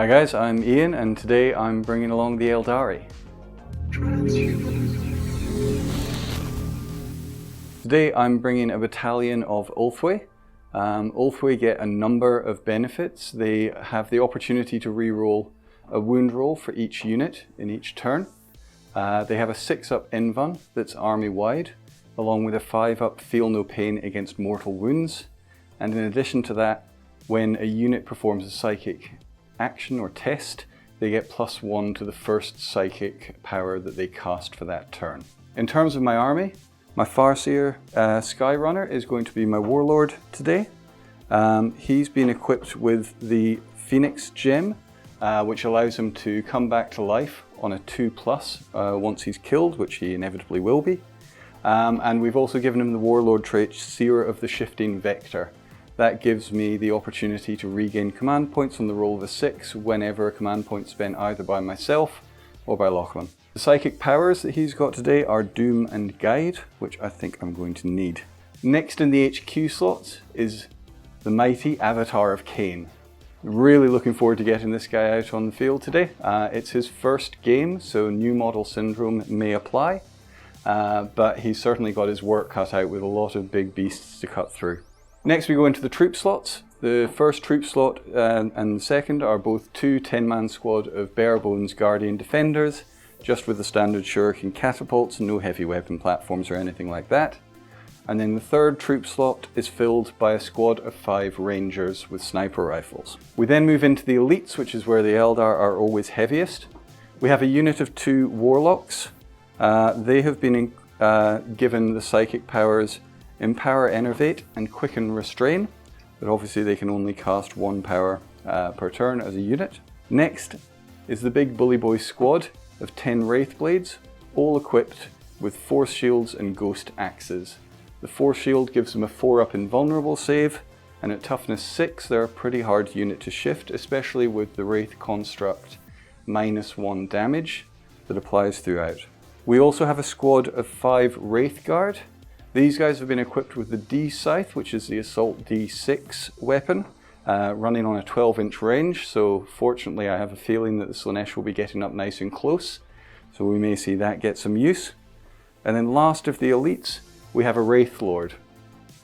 Hi guys, I'm Ian and today I'm bringing along the Aeldari. Today I'm bringing a battalion of Ulthwé. Ulthwé get a number of benefits. They have the opportunity to reroll a wound roll for each unit in each turn. They have a 6-up Invuln that's army wide, along with a 5-up Feel No Pain against mortal wounds. And in addition to that, when a unit performs a psychic action or test, they get +1 to the first psychic power that they cast for that turn. In terms of my army, my Farseer Skyrunner is going to be my warlord today. He's been equipped with the Phoenix Gem, which allows him to come back to life on a 2+ once he's killed, which he inevitably will be. And we've also given him the warlord trait Seer of the Shifting Vector. That gives me the opportunity to regain command points on the roll of a 6 whenever a command point spent either by myself or by Lachlan. The psychic powers that he's got today are Doom and Guide, which I think I'm going to need. Next in the HQ slots is the mighty Avatar of Khaine. Really looking forward to getting this guy out on the field today. It's his first game, so new model syndrome may apply, but he's certainly got his work cut out with a lot of big beasts to cut through. Next we go into the troop slots. The first troop slot and the second are both 2 10-man squad of Barebones Guardian Defenders, just with the standard Shuriken catapults, no heavy weapon platforms or anything like that. And then the third troop slot is filled by a squad of 5 Rangers with sniper rifles. We then move into the elites, which is where the Eldar are always heaviest. We have a unit of 2 Warlocks. They have been given the psychic powers Empower, Enervate, and Quicken Restrain, but obviously they can only cast 1 power per turn as a unit. Next is the big Bully Boy squad of 10 Wraithblades, all equipped with Force Shields and Ghost Axes. The Force Shield gives them a 4-up Invulnerable save, and at toughness 6 they're a pretty hard unit to shift, especially with the Wraith construct -1 damage that applies throughout. We also have a squad of 5 Wraithguard. These guys have been equipped with the D-Scythe, which is the Assault D6 weapon, running on a 12-inch range, so fortunately I have a feeling that the Slaanesh will be getting up nice and close, so we may see that get some use. And then last of the elites, we have a Wraithlord.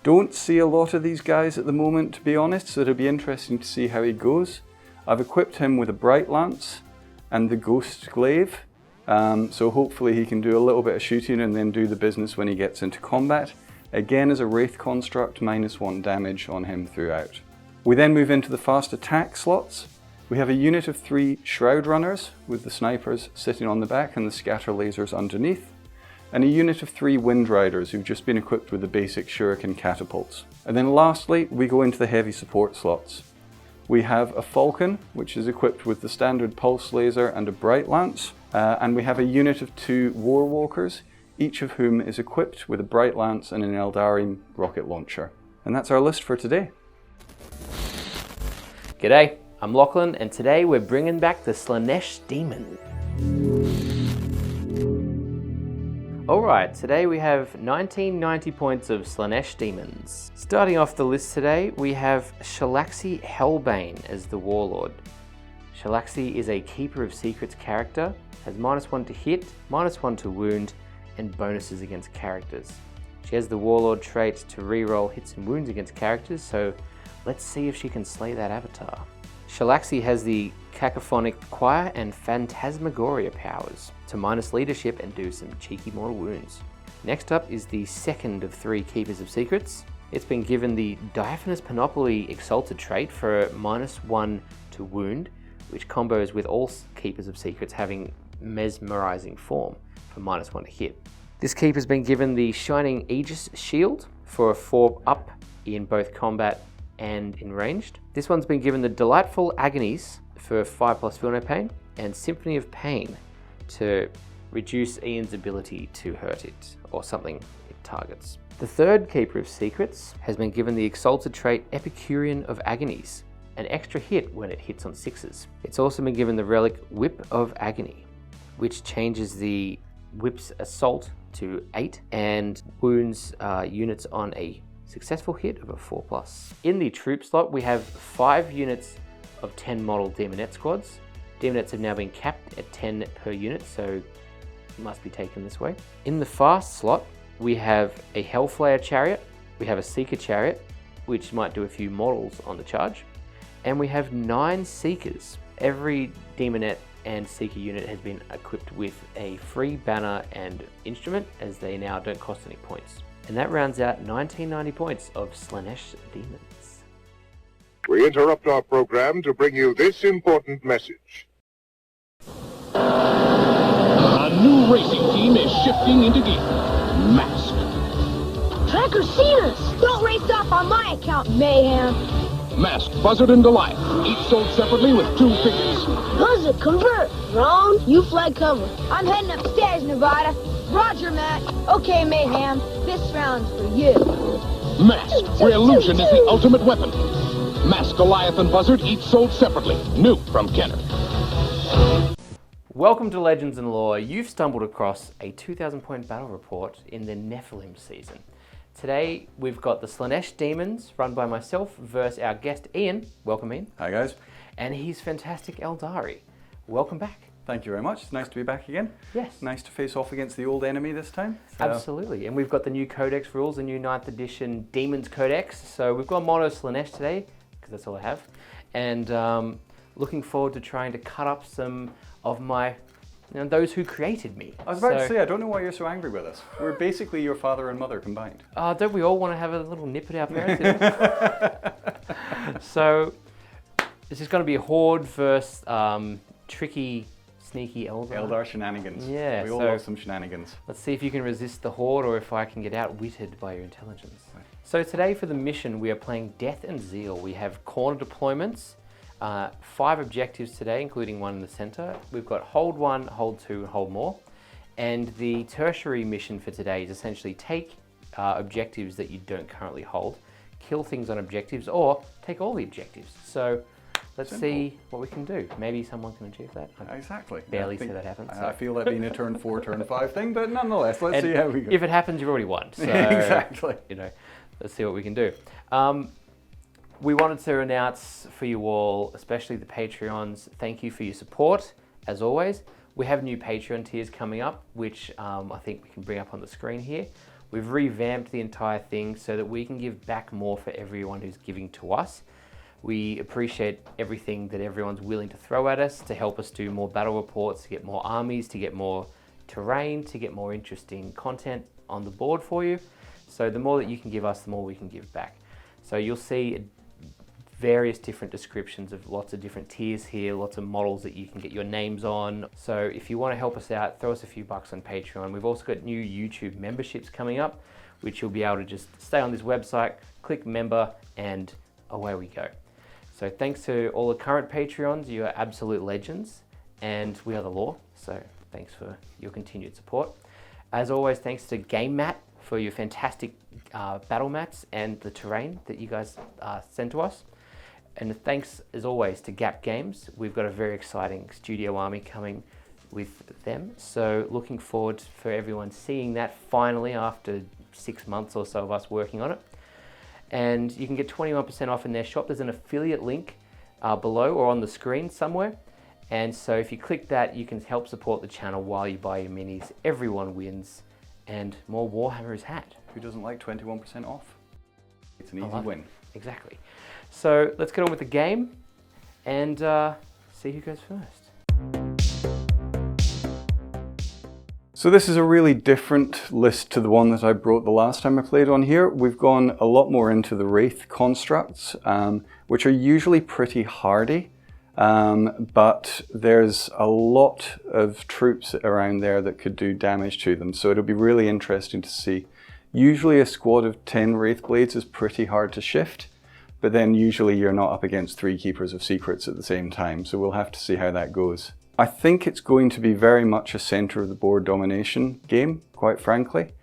Don't see a lot of these guys at the moment, to be honest, so it'll be interesting to see how he goes. I've equipped him with a Bright Lance and the Ghost Glaive, so hopefully he can do a little bit of shooting and then do the business when he gets into combat. Again, as a Wraith construct, -1 damage on him throughout. We then move into the fast attack slots. We have a unit of 3 Shroud Runners with the snipers sitting on the back and the scatter lasers underneath, and a unit of 3 Wind Riders who've just been equipped with the basic Shuriken catapults. And then lastly, we go into the heavy support slots. We have a Falcon, which is equipped with the standard Pulse Laser and a Bright Lance, and we have a unit of 2 Warwalkers, each of whom is equipped with a Bright Lance and an Eldari rocket launcher. And that's our list for today. G'day, I'm Lachlan, and today we're bringing back the Slaanesh Demon. Alright, today we have 1990 points of Slaanesh Demons. Starting off the list today, we have Shalaxi Hellbane as the Warlord. Shalaxi is a Keeper of Secrets character, has -1 to hit, -1 to wound, and bonuses against characters. She has the Warlord trait to reroll hits and wounds against characters, so let's see if she can slay that avatar. Shalaxi has the Cacophonic Choir and Phantasmagoria powers to minus leadership and do some cheeky mortal wounds. Next up is the second of 3 Keepers of Secrets. It's been given the Diaphanous Panoply Exalted trait for -1 to wound, which combos with all Keepers of Secrets having Mesmerizing Form for -1 to hit. This Keeper's been given the Shining Aegis Shield for a 4-up in both combat and in ranged. This one's been given the Delightful Agonies for 5+ Feel No Pain, and Symphony of Pain to reduce Ian's ability to hurt it, or something it targets. The third Keeper of Secrets has been given the Exalted trait Epicurean of Agonies, an extra hit when it hits on 6s. It's also been given the relic Whip of Agony, which changes the Whip's assault to 8 and wounds units on a successful hit of a 4+. In the troop slot, we have 5 units of 10 model Demonette squads. Demonettes have now been capped at 10 per unit, so must be taken this way. In the fast slot, we have a Hellflayer chariot, we have a Seeker chariot, which might do a few models on the charge, and we have 9 Seekers. Every Demonette and Seeker unit has been equipped with a free banner and instrument, as they now don't cost any points. And that rounds out 1990 points of Slaanesh Demons. We interrupt our program to bring you this important message. A new racing team is shifting into gear. Mask. Tracker's seen us! Don't race off on my account, Mayhem! Mask, Buzzard, and Goliath, each sold separately with 2 figures. Buzzard, convert! Ron, you flag cover. I'm heading upstairs, Nevada. Roger, Matt. Okay, Mayhem, this round's for you. Mask, where illusion is the ultimate weapon. Mask, Goliath, and Buzzard, each sold separately. New from Kenner. Welcome to Legends and Lore. You've stumbled across a 2,000 point battle report in the Nephilim season. Today we've got the Slaanesh Demons run by myself versus our guest Ian. Welcome, Ian. Hi guys. And his fantastic Eldari. Welcome back. Thank you very much. It's nice to be back again. Yes. Nice to face off against the old enemy this time. So. Absolutely. And we've got the new Codex rules, the new 9th edition Demons Codex. So we've got Mono Slaanesh today, because that's all I have. And looking forward to trying to cut up some of my, those who created me. I was about to say, I don't know why you're so angry with us. We're basically your father and mother combined. Don't we all want to have a little nip at our parents? So this is going to be a Horde versus tricky, sneaky Eldar. Eldar shenanigans. Yeah. We all love some shenanigans. Let's see if you can resist the Horde or if I can get outwitted by your intelligence. Right. So today for the mission, we are playing Death and Zeal. We have corner deployments. 5 objectives today, including one in the center. We've got hold 1, hold 2, and hold more. And the tertiary mission for today is essentially take objectives that you don't currently hold, kill things on objectives, or take all the objectives. So let's see what we can do. Maybe someone can achieve that. Exactly. Barely see that happen. I feel that being a turn 4, turn 5 thing, but nonetheless, let's see how we go. If it happens, you've already won. So, exactly. Let's see what we can do. We wanted to announce for you all, especially the Patreons, thank you for your support, as always. We have new Patreon tiers coming up, which I think we can bring up on the screen here. We've revamped the entire thing so that we can give back more for everyone who's giving to us. We appreciate everything that everyone's willing to throw at us to help us do more battle reports, to get more armies, to get more terrain, to get more interesting content on the board for you. So the more that you can give us, the more we can give back. So you'll see various different descriptions of lots of different tiers here, lots of models that you can get your names on. So if you want to help us out, throw us a few bucks on Patreon. We've also got new YouTube memberships coming up, which you'll be able to just stay on this website, click member, and away we go. So thanks to all the current Patreons, you are absolute legends, and we are the Lore, so thanks for your continued support. As always, thanks to GameMat for your fantastic battle mats and the terrain that you guys send to us. And thanks, as always, to Gap Games. We've got a very exciting studio army coming with them. So looking forward for everyone seeing that finally after 6 months or so of us working on it. And you can get 21% off in their shop. There's an affiliate link below or on the screen somewhere. And so if you click that, you can help support the channel while you buy your minis. Everyone wins, and more Warhammer is had. Who doesn't like 21% off? It's an easy win. Exactly. So let's get on with the game and see who goes first. So this is a really different list to the one that I brought the last time I played on here. We've gone a lot more into the Wraith constructs, which are usually pretty hardy, but there's a lot of troops around there that could do damage to them. So it'll be really interesting to see. Usually a squad of 10 Wraith Blades is pretty hard to shift, but then usually you're not up against 3 Keepers of Secrets at the same time, so we'll have to see how that goes. I think it's going to be very much a center of the board domination game, quite frankly.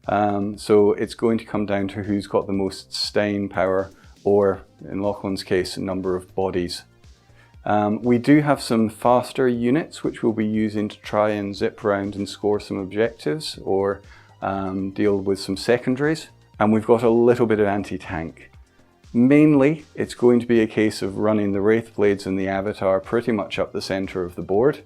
So it's going to come down to who's got the most staying power, or in Lachlan's case, a number of bodies. We do have some faster units which we'll be using to try and zip around and score some objectives or deal with some secondaries. And we've got a little bit of anti-tank. Mainly, it's going to be a case of running the Wraith Blades and the Avatar pretty much up the center of the board,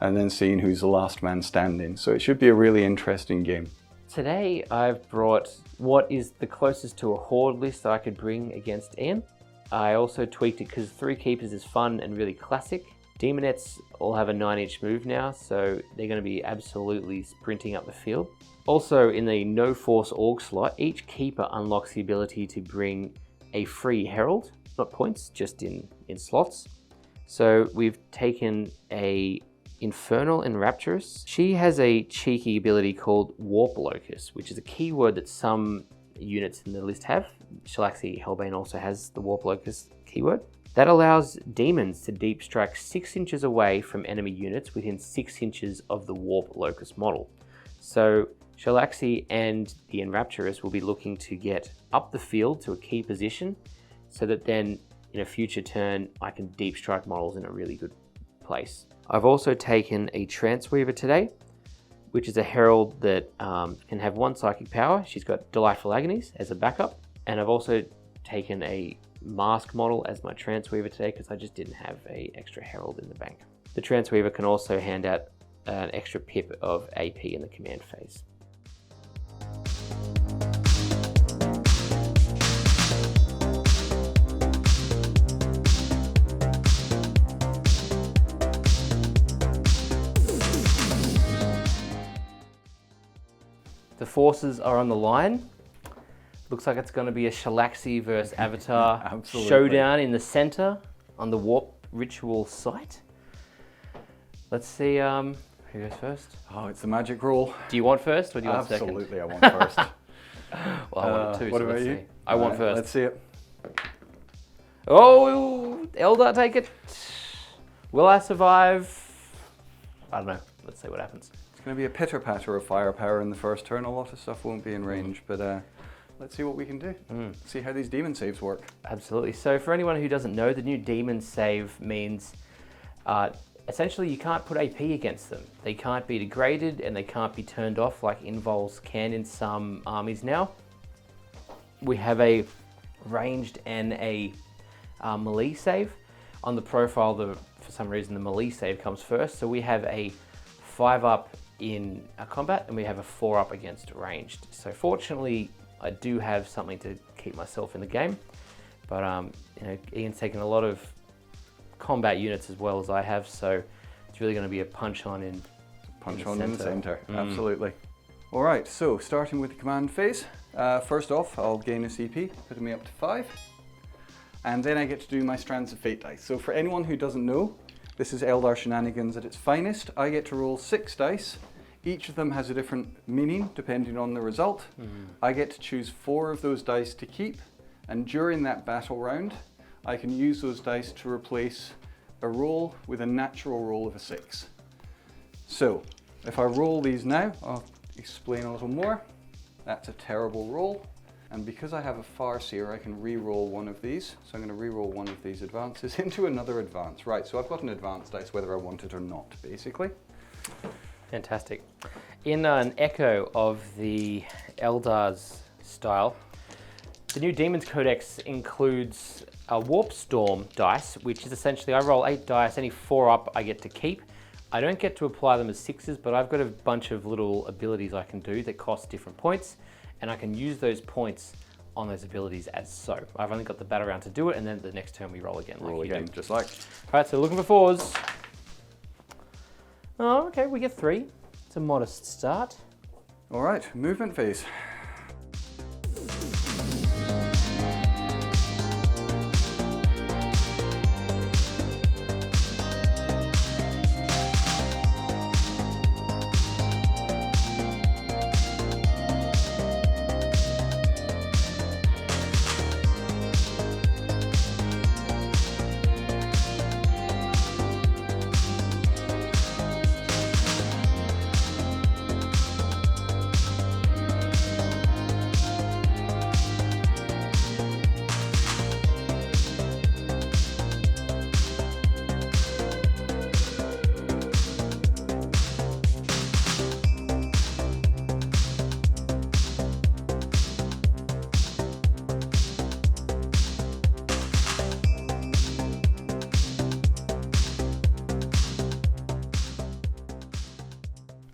and then seeing who's the last man standing. So it should be a really interesting game. Today I've brought what is the closest to a horde list I could bring against Ian. I also tweaked it because 3 Keepers is fun and really classic. Demonettes all have a 9-inch move now, so they're going to be absolutely sprinting up the field. Also, in the No Force Org slot, each Keeper unlocks the ability to bring a free Herald, not points, just in slots. So we've taken a Infernal Enrapturous. She has a cheeky ability called Warp Locus, which is a keyword that some units in the list have. Shalaxi Hellbane also has the Warp Locus keyword. That allows demons to deep strike 6 inches away from enemy units within 6 inches of the Warp Locus model. So Shalaxi and the Enrapturous will be looking to get up the field to a key position so that then in a future turn I can deep strike models in a really good place. I've also taken a Transweaver today, which is a Herald that can have 1 psychic power. She's got Delightful Agonies as a backup, and I've also taken a Mask model as my Transweaver today because I just didn't have an extra Herald in the bank. The Transweaver can also hand out an extra pip of AP in the command phase. The forces are on the line. Looks like it's going to be a Shalaxi versus Avatar showdown in the center on the Warp Ritual site. Let's see who goes first. Oh, it's the magic roll. Do you want first or do you want second? Absolutely, I want first. Well, I want it too. What so about let's you? see. I want first. Let's see it. Oh, Eldar take it. Will I survive? I don't know. Let's see what happens. It's going to be a pitter-patter of firepower in the first turn. A lot of stuff won't be in range, but let's see what we can do. See how these demon saves work. Absolutely. So for anyone who doesn't know, the new demon save means essentially you can't put AP against them. They can't be degraded and they can't be turned off like invols can in some armies now. We have a ranged and a melee save. On the profile, for some reason the melee save comes first. So we have a 5-up in combat and we have a 4-up against ranged. So fortunately I do have something to keep myself in the game, but you know, Ian's taken a lot of combat units as well as I have, so it's really going to be a punch on in the center. Absolutely. All right, so starting with the command phase. First off, I'll gain a CP, putting me up to 5. And then I get to do my Strands of Fate dice. So for anyone who doesn't know, this is Eldar Shenanigans at its finest. I get to roll 6 dice. Each of them has a different meaning depending on the result. I get to choose 4 of those dice to keep, and during that battle round, I can use those dice to replace a roll with a natural roll of a 6. So, if I roll these now, I'll explain a little more. That's a terrible roll, and because I have a Farseer, I can re-roll one of these. So I'm going to re-roll one of these advances into another advance. Right, so I've got an advance dice whether I want it or not, basically. Fantastic. In an echo of the Eldar's style, the new Demons Codex includes a Warp Storm dice, which is essentially I roll 8 dice, any 4 up I get to keep. I don't get to apply them as 6s, but I've got a bunch of little abilities I can do that cost different points, and I can use those points on those abilities as so. I've only got the battle round to do it, and then the next turn we roll again. Roll again, just like. All right, so looking for 4s. Oh, okay, we get 3. It's a modest start. All right, movement phase.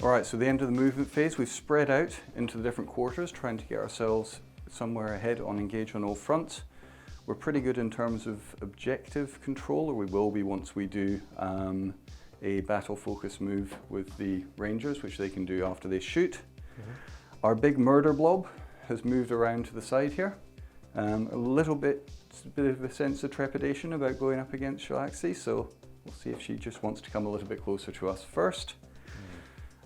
All right, so the end of the movement phase, we've spread out into the different quarters, trying to get ourselves somewhere ahead on engage on all fronts. We're pretty good in terms of objective control, or we will be once we do a battle focus move with the Rangers, which they can do after they shoot. Our big murder blob has moved around to the side here. A little bit of a sense of trepidation about going up against Shalaxi, so we'll see if she just wants to come a little bit closer to us first.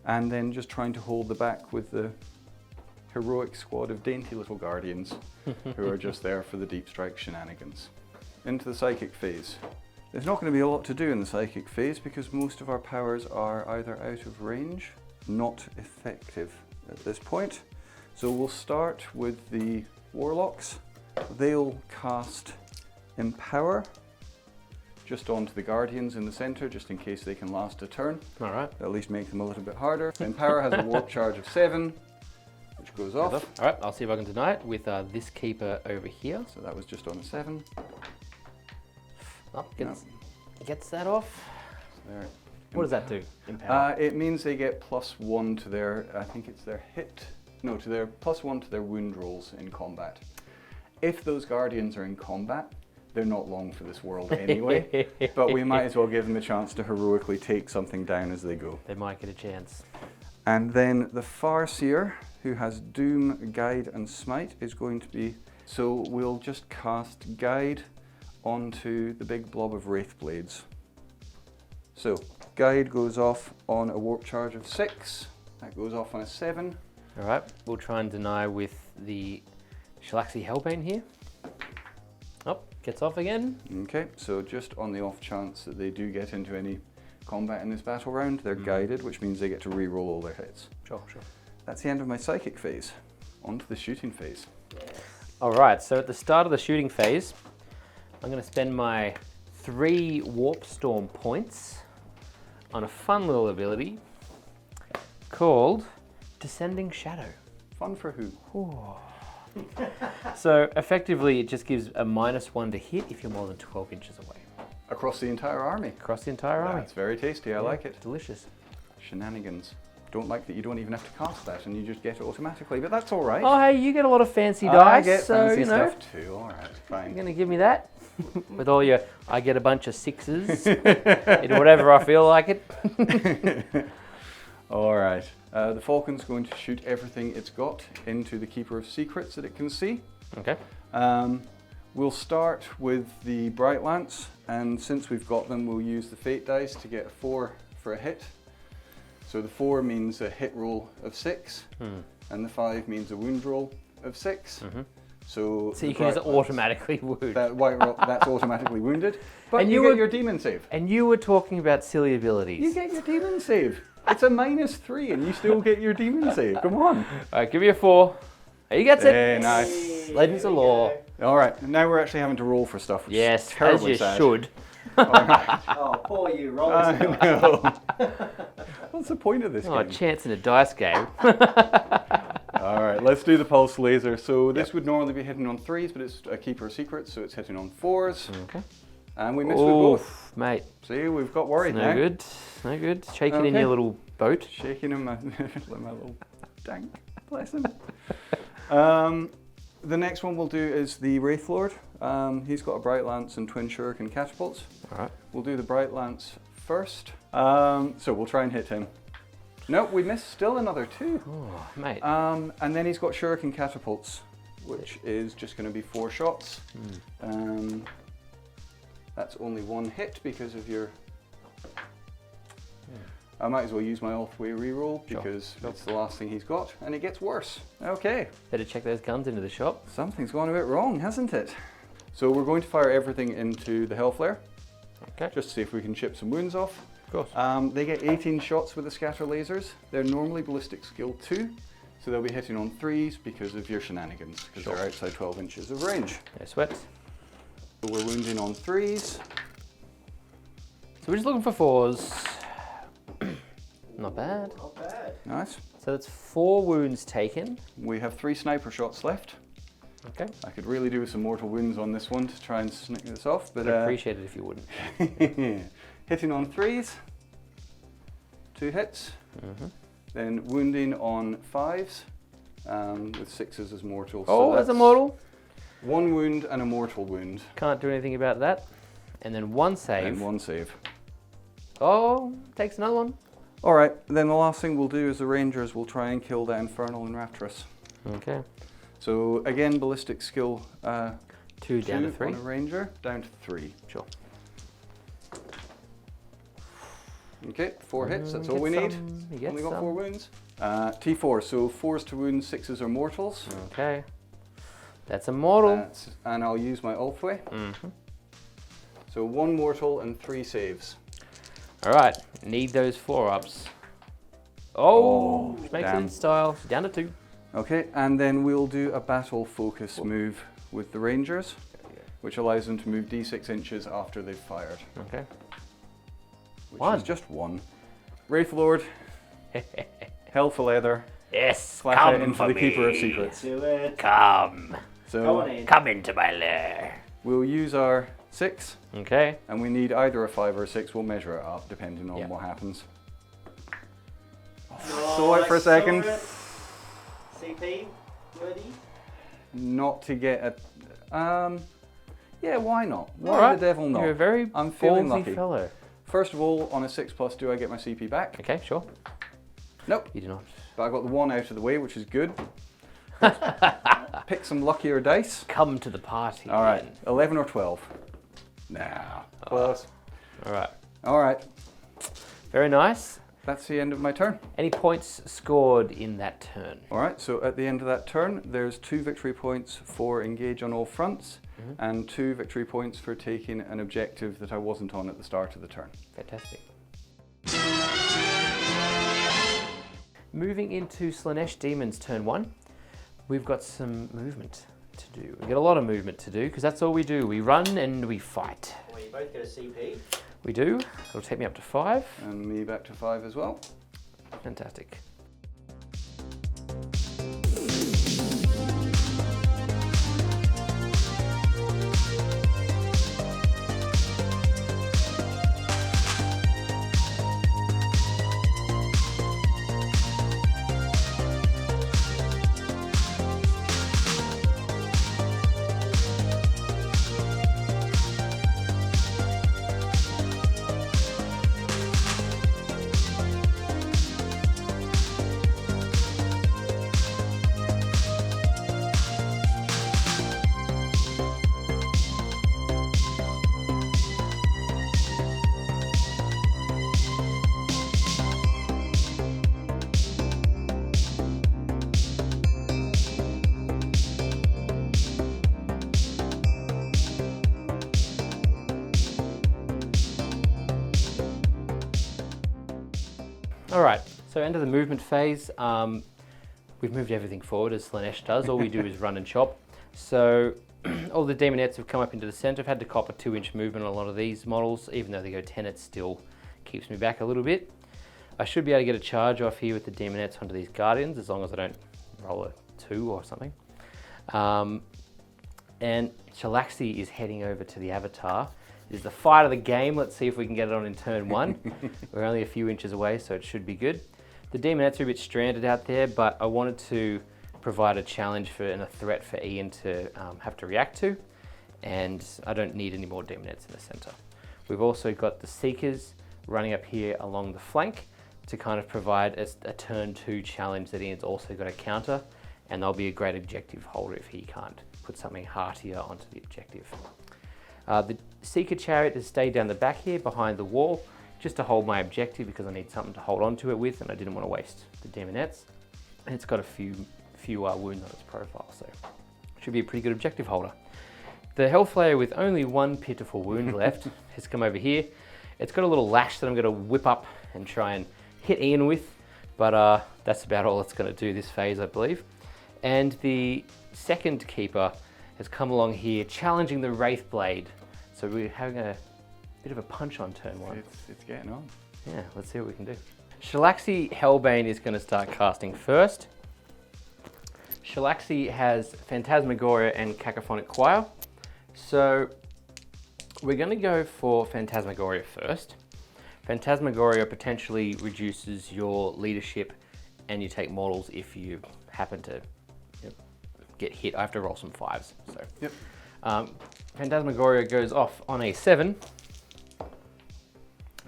And then just trying to hold the back with the heroic squad of dainty little guardians who are just there for the deep strike shenanigans. Into the psychic phase. There's not going to be a lot to do in the psychic phase because most of our powers are either out of range, not effective at this point. So we'll start with the warlocks. They'll cast Empower just onto the guardians in the center, just in case they can last a turn. All right. At least make them a little bit harder. Empower has a warp charge of 7, which goes off. All right, I'll see if I can deny it with this keeper over here. So that was just on a 7. Oh, gets that off. There. What does that do? Empower. It means they get +1 to their, I think it's their hit, no, to their +1 to their wound rolls in combat. If those guardians are in combat, they're not long for this world anyway, but we might as well give them a chance to heroically take something down as they go. They might get a chance. And then the Farseer, who has Doom, Guide and Smite, is going to be, so we'll just cast Guide onto the big blob of Wraith Blades. So, Guide goes off on a warp charge of 6, that goes off on a 7. All right, we'll try and deny with the Shalaxi Hellbane here. Oh, gets off again. Okay, so just on the off chance that they do get into any combat in this battle round, they're guided, which means they get to re-roll all their hits. Sure. That's the end of my psychic phase. On to the shooting phase. All right, so at the start of the shooting phase, I'm going to spend my 3 Warp Storm points on a fun little ability called Descending Shadow. Fun for who? So effectively, it just gives a -1 to hit if you're more than 12 inches away. Across the entire army. Across the entire army. That's very tasty, I like it. Delicious. Shenanigans. Don't like that you don't even have to cast that and you just get it automatically, but that's all right. Oh, hey, you get a lot of fancy I dice, get so fancy you know. stuff too, all right, fine. You're going to give me that? With all your, I get a bunch of 6s, into whatever I feel like it. All right. The Falcon's going to shoot everything it's got into the Keeper of Secrets that it can see. Okay. We'll start with the Bright Lance, and since we've got them, we'll use the Fate dice to get a 4 for a hit. So the 4 means a hit roll of 6, and the 5 means a wound roll of 6. So you can just automatically wound. That white roll, that's automatically wounded. But And you you get your demon save. And you were talking about silly abilities. You get your demon save. It's a -3 and you still get your demon save. Come on. All right, give me a 4. He gets it. Hey, nice. Legends of Lore. All right, now we're actually having to roll for stuff. Which Yes, is as terribly you sad. should. Oh, poor you, roll I know. What's the point of this Oh, a game? chance in a dice game. All right, let's do the pulse laser. So this would normally be hitting on 3s, but it's a Keeper of Secrets, so it's hitting on 4s. Okay. And we missed with both. Mate. See, we've got worried No now. good. No good. Shaking in Okay. your little boat. Shaking him, my little dank, bless him. The next one we'll do is the Wraith Lord. He's got a Bright Lance and Twin Shuriken catapults. All right. We'll do the Bright Lance first. So we'll try and hit him. Nope, we missed still another 2. Oh, mate. And then he's got Shuriken catapults, which is just going to be 4 shots. That's only 1 hit because of your... I might as well use my Ulthway reroll because it's the last thing he's got, and it gets worse. Okay, Better check those guns into the shop. something's gone a bit wrong, hasn't it? So we're going to fire everything into the Hellflare, Okay. just to see if we can chip some wounds off. Of course. They get 18 shots with the scatter lasers. They're normally ballistic skill 2, so they'll be hitting on 3s because of your shenanigans, because they're outside 12 inches of range. No sweats. So we're wounding on 3s. So we're just looking for 4s. Not bad. Not bad. Nice. So that's 4 wounds taken. We have 3 sniper shots left. Okay. I could really do with some mortal wounds on this one to try and snick this off, but I'd appreciate it if you wouldn't. hitting on 3s. 2 hits. Then wounding on 5s, with 6s as mortal. Oh, so that's a mortal. 1 wound and a mortal wound. Can't do anything about that. And then 1 save. And 1 save. Oh, takes another one. All right, then the last thing we'll do is the Rangers will try and kill the Infernal and Rapturous. Okay. So again, ballistic skill 2 down to 3. on a Ranger, down to 3. Sure. Okay, 4 hits, that's all Get we need. some, you get Only got some. 4 wounds. T4, so 4s to wound, 6s are mortals. Okay. That's a mortal. And I'll use my Ulthway. So 1 mortal and 3 saves. All right, need those 4-ups. Oh, which makes it damn. in style. Down to 2. Okay, and then we'll do a battle focus move with the Rangers, which allows them to move d6 inches after they've fired. Okay. Which 1. is just 1. Wraithlord, Hell for Leather, Yes, flash come it into for the me. Keeper of Secrets. Do it. Come. Go So on in. Come into my lair. we'll use our 6, Okay. and we need either a 5 or a 6. We'll measure it up depending on Yeah. what happens. Oh, Saw it for a second. saw it. CP, worthy? Not to get a... yeah, why not? Why All right. the devil not? You're a very I'm feeling ballsy lucky. fellow. First of all, on a 6+, do I get my CP back? Okay, sure. Nope. You do not. But I got the 1 out of the way, which is good. Pick some luckier dice. Come to the party. All right, then. 11 or 12. Nah, close. All right. All right, Very nice. that's the end of my turn. Any points scored in that turn? All right, so at the end of that turn, there's 2 victory points for engage on all fronts, and 2 victory points for taking an objective that I wasn't on at the start of the turn. Fantastic. Moving into Slaanesh Demons turn 1, we've got some movement to do. We've got a lot of movement to do because that's all we do. We run and we fight. Well, you both get a CP. We do. It'll take me up to 5. And me back to 5 as well. Fantastic. All right, so into the movement phase. We've moved everything forward as Slaanesh does. All we do is run and chop. So all the demonettes have come up into the center. I've had to cop a 2-inch movement on a lot of these models. Even though they go 10, it still keeps me back a little bit. I should be able to get a charge off here with the demonettes onto these guardians, as long as I don't roll a 2 or something. And Shalaxi is heading over to the Avatar. It is the fight of the game. Let's see if we can get it on in turn 1. We're only a few inches away, so it should be good. The demonettes are a bit stranded out there, but I wanted to provide a challenge for and a threat for Ian to have to react to, and I don't need any more demonettes in the center. We've also got the Seekers running up here along the flank to kind of provide a turn 2 challenge that Ian's also got to counter, and they'll be a great objective holder if he can't put something heartier onto the objective. The Seeker Chariot has stayed down the back here behind the wall just to hold my objective because I need something to hold on to it with, and I didn't want to waste the demonettes. And it's got a few wounds on its profile, so it should be a pretty good objective holder. The Hellflayer with only 1 pitiful wound left has come over here. It's got a little lash that I'm going to whip up and try and hit Ian with, but that's about all it's going to do this phase, I believe. And the second Keeper has come along here challenging the Wraithblade. So we're having a bit of a punch on turn 1. It's getting on. Yeah, let's see what we can do. Shalaxi Hellbane is going to start casting first. Shalaxi has Phantasmagoria and Cacophonic Choir. So we're going to go for Phantasmagoria first. Phantasmagoria potentially reduces your leadership and you take mortals if you happen to get hit. I have to roll some 5s. So. Yep. Phantasmagoria goes off on a 7.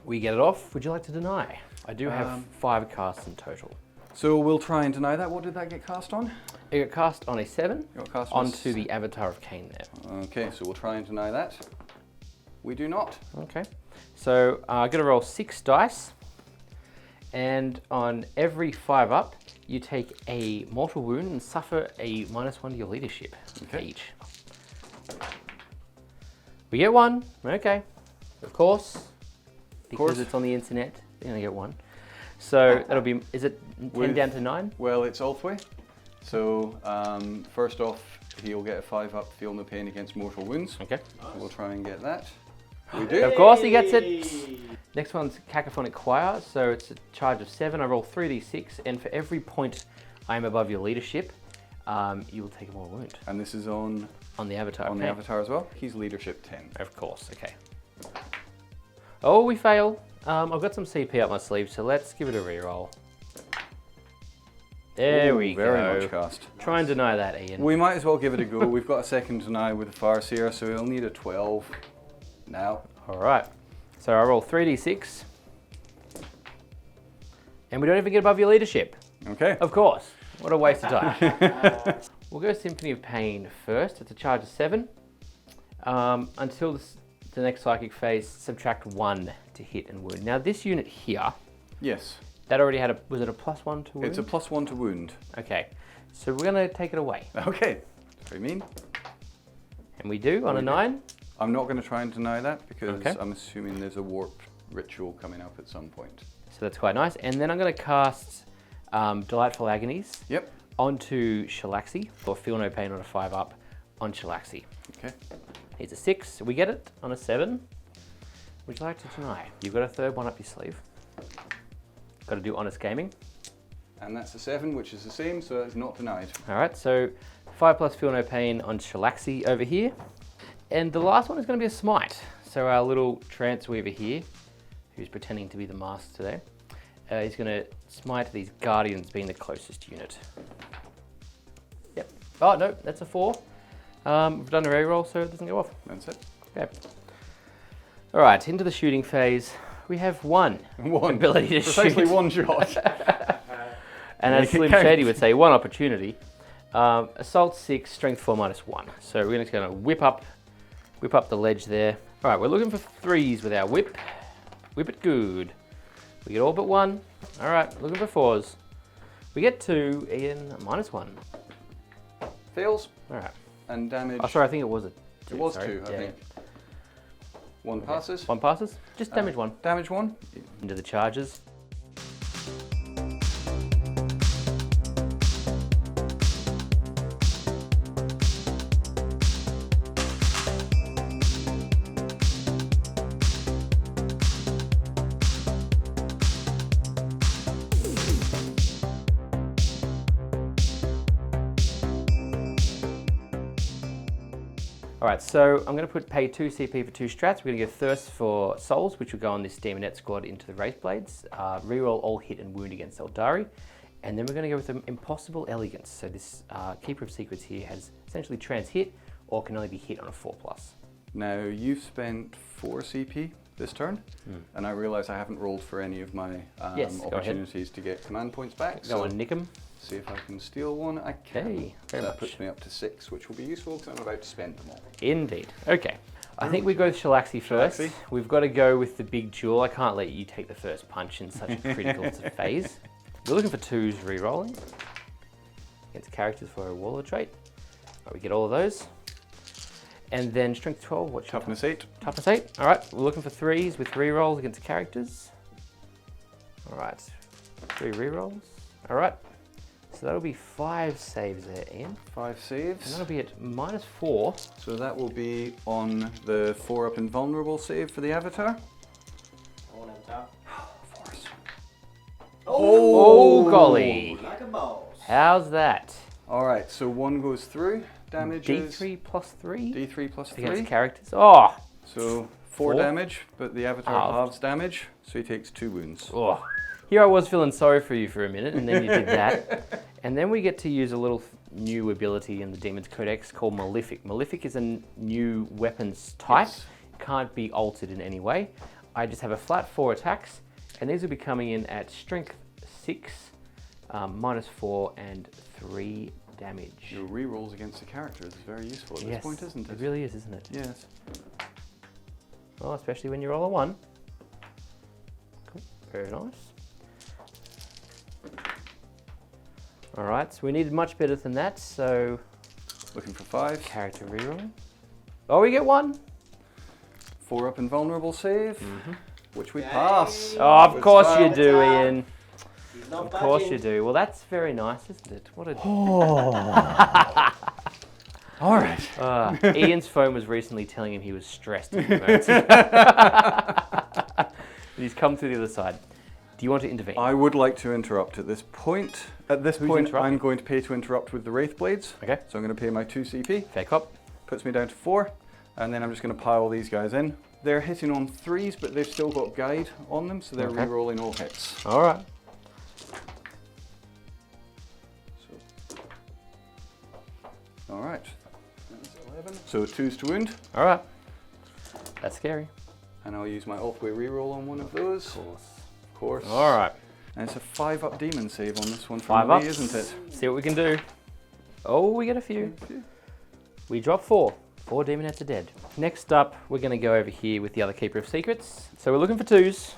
We get it off. Would you like to deny? I do have 5 casts in total. So we'll try and deny that. What did that get cast on? It got cast on a 7 It got cast on onto the Avatar of Cain there. Okay, so we'll try and deny that. We do not. Okay. So I'm going to roll 6 dice. And on every 5 up, you take a mortal wound and suffer a -1 to your leadership each. We get 1. Okay. Of course. Because it's on the internet, you only get 1. So that'll be, is it 10 down to 9? Well, it's Ulthwé. So first off, he'll get a 5 up, feel no pain against mortal wounds. Okay. So we'll try and get that. We do. Of course he gets it. Next one's Cacophonic Choir. So it's a charge of 7. I roll 3d6, and for every point I am above your leadership, you will take a mortal wound. And this is on On the Avatar. the Avatar as well. He's leadership 10. Of course, okay. Oh, we fail. I've got some CP up my sleeve, so let's give it a reroll. There we go. Very much cast. Try and deny that, Ian. We might as well give it a go. We've got a second deny with the Farseer, so he'll need a 12 now. All right. So I roll 3d6. And we don't even get above your leadership. Okay. Of course. What a waste of time. We'll go Symphony of Pain first. It's a charge of 7. Until the next psychic phase, subtract 1 to hit and wound. Now this unit here, Yes. that already had was it a +1 to wound? It's a +1 to wound. Okay. So we're going to take it away. Okay. Very mean. And we do on a 9. I'm not going to try and deny that because Okay. I'm assuming there's a warp ritual coming up at some point. So that's quite nice. And then I'm going to cast Delightful Agonies Yep. onto Shalaxi, or Feel No Pain on a 5 up on Shalaxi. Okay. He's a 6. We get it on a 7. Would you like to deny? You've got a third one up your sleeve. Got to do Honest Gaming. And that's a 7, which is the same, so it's not denied. All right, so 5 plus Feel No Pain on Shalaxi over here. And the last one is going to be a Smite. So our little trance weaver here, who's pretending to be the master today, is going to smite these Guardians being the closest unit. Yep. Oh, no, that's a 4. We've done a reroll, so it doesn't go off. That's it. Okay. All right, into the shooting phase. We have 1 ability to Precisely shoot. 1 shot. And as Slim Shady would say, 1 opportunity. Assault 6, Strength 4 -1. So we're just going to whip up the ledge there. All right, we're looking for 3s with our whip. Whip it good. We get all but 1. All right, looking for 4s. We get 2, Ian, -1. Fails. All right. And damage. Oh, sorry, I think it was a 2. It was sorry. 2, I Yeah. think. 1 passes. 1 passes. Just damage 1 Damage 1. into the charges. All right, so I'm going to pay 2 CP for 2 strats. We're going to go Thirst for Souls, which will go on this Demonette squad into the Wraithblades. Reroll all hit and wound against Eldari. And then we're going to go with Impossible Elegance. So this Keeper of Secrets here has essentially trans hit or can only be hit on a 4+. Now, you've spent 4 CP this turn, and I realise I haven't rolled for any of my Yes, go ahead. opportunities to get command points back. Go on, nick 'em. See if I can steal one. I can. Okay, So very that much. puts me up to 6, which will be useful because I'm about to spend them all. Indeed. Okay. I think we go with Shalaxi first. Shalaxi. We've got to go with the big jewel. I can't let you take the first punch in such a critical phase. We're looking for 2s re-rolling against characters for a warlord trait. Right, we get all of those. And then Strength 12, what's your Toughness 8. Toughness 8. All right, we're looking for 3s with re-rolls against characters. All right, 3 re-rolls. All right, so that'll be 5 saves there, Ian. 5 And saves. that'll be at -4. So that will be on the 4 up invulnerable save for the Avatar. On Avatar. Force. Oh, golly. Like a boss. How's that? Alright, so 1 goes through. Damage is D3 plus 3 D3 plus against 3. characters. Oh, So 4 4? damage, but the Avatar Halved. halves damage, so he takes 2 wounds. oh. Here I was feeling sorry for you for a minute, and then you did that. And then we get to use a little new ability in the Demon's Codex called Malefic. Malefic is a new weapons type. Yes. Can't be altered in any way. I just have a flat 4 attacks, and these will be coming in at strength 6, -4, and 3 damage. Your rerolls against the characters is very useful at this point, isn't it? It really is, isn't it? Yes. Oh, especially when you roll a 1. Cool. Very nice. All right, so we needed much better than that, so Looking for 5. character reroll. Oh, we get 1. 4 up invulnerable save, which we Yay. pass. Oh, of Good course start. you do, Ian. He's not Of course you budging. do. Well, that's very nice, isn't it? What a... All right. Ian's phone was recently telling him he was stressed in the moment. He's come through the other side. Do you want to intervene? I would like to interrupt at this point. At this point, interrupting? I'm going to pay to interrupt with the Wraith Blades. Okay. So I'm going to pay my 2 CP. Fair cop. Puts me down to 4. And then I'm just going to pile these guys in. They're hitting on 3s, but they've still got guide on them, so they're Okay. re-rolling all hits. All right. All right. That's 11. So 2s to wound. All right. That's scary. And I'll use my Ulthway reroll on one of those. Of course. All right. And it's a 5-up demon save on this one 5 from ups. me, isn't it? See what we can do. Oh, we get a few. We drop 4. 4 demonettes are dead. Next up, we're going to go over here with the other Keeper of Secrets. So we're looking for 2s.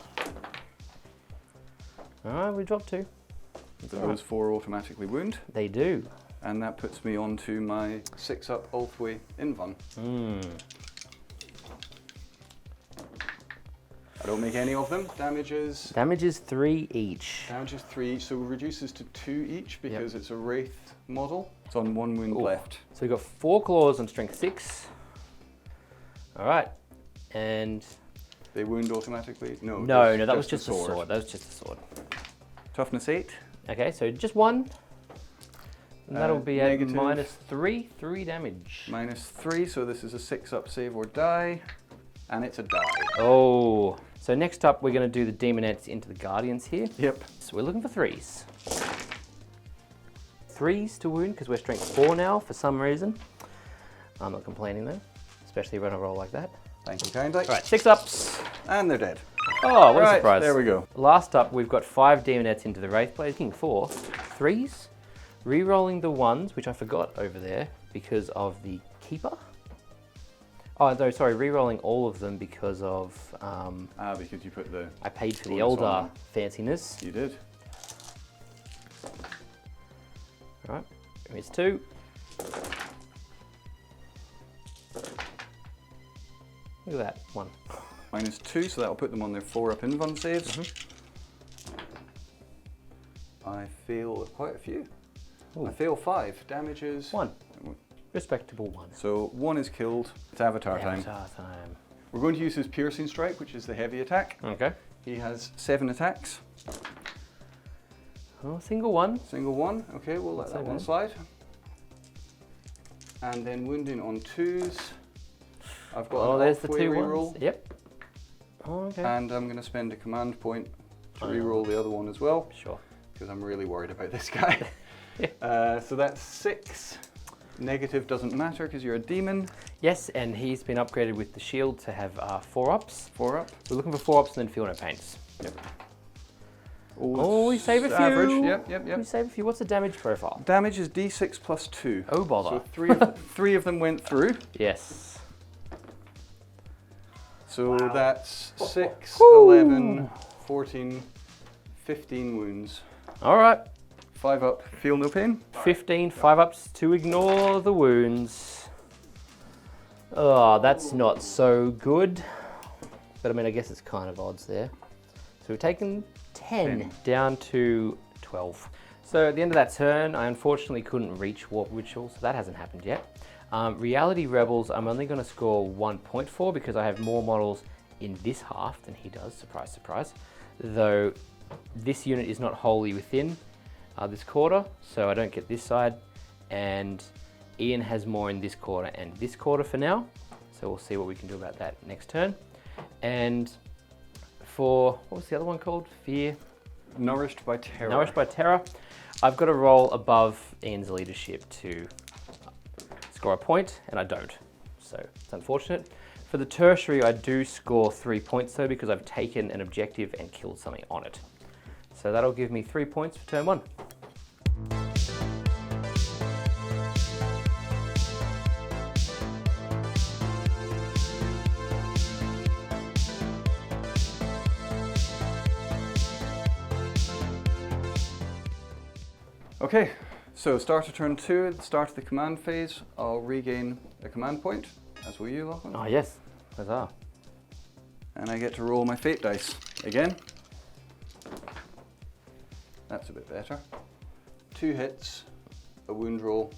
All right, we dropped 2. So those 4 automatically wound. They do. And that puts me on to my 6-up Ulthway Invuln. I don't make any of them. Damage is Damage is 3 each. 3 each, so it reduces to 2 each because it's a Wraith model. It's on 1 wound Ooh. left. So we've got 4 claws on strength 6. All right. And They wound automatically? No, no, just that was the just a sword. That was just a sword. Toughness 8. Okay, so just 1. And that'll be a negative. -3, 3 damage. -3, so this is a 6-up save or die. And it's a die. Oh. So next up, we're going to do the demonettes into the guardians here. Yep. So we're looking for 3s. 3s to wound because we're strength 4 now for some reason. I'm not complaining though, especially when I roll like that. Thank you kindly. All right, 6-ups. And they're dead. Oh, what a Right, surprise. there we go. Last up, we've got 5 demonettes into the Wraith Blade. Looking for 3s. Re-rolling the 1s, which I forgot over there because of the Keeper. Oh, no, sorry, re-rolling all of them because of Because you put the... I paid for the bonus Eldar on. fanciness. You did. All right, here's 2. Look at that, 1. -2, so that'll put them on their 4-up Invuln saves. I fail quite a few. Ooh. I fail 5. Damages. 1. Respectable 1. So 1 is killed. It's Avatar time. Avatar time. We're going to use his Piercing Strike, which is the heavy attack. Okay. He has 7 attacks. Oh, single 1. Single 1. Okay, we'll let Not that so one bad. slide. And then wounding on 2s. I've got Oh, an there's the Ulthway 2 reroll. ones. Yep. Oh, okay. And I'm going to spend a command point to Oh. reroll the other one as well, Sure. because I'm really worried about this guy. So that's 6. Negative doesn't matter because you're a demon. Yes, and he's been upgraded with the shield to have 4-ups. 4-up. We're looking for 4-ups and then feel no pains. Yep. Oh, we save a few. Average. Yep. We save a few. What's the damage profile? Damage is D6 plus 2. Oh, bother. So 3 of them went through. Yes. So that's 6, Woo. 11, 14, 15 wounds. All right. 5 up, feel no pain. 15 5-ups to ignore the wounds. Oh, that's not so good. But I mean, I guess it's kind of odds there. So we've taken 10 down to 12. So at the end of that turn, I unfortunately couldn't reach Warp Ritual, so that hasn't happened yet. Reality Rebels, I'm only going to score 1 point for because I have more models in this half than he does, surprise, surprise. Though this unit is not wholly within this quarter, so I don't get this side, and Ian has more in this quarter and this quarter for now, so we'll see what we can do about that next turn. And for, what was the other one called? Fear Nourished by terror. Nourished by terror. I've got to roll above Ian's leadership to score a point, and I don't. So it's unfortunate. For the tertiary, I do score 3 points though, because I've taken an objective and killed something on it. So that'll give me 3 points for turn 1. Okay, so start of turn 2, at the start of the command phase, I'll regain a command point, as will you, Lachlan. Oh yes, huzzah. And I get to roll my fate dice again. That's a bit better. 2 hits, a wound roll,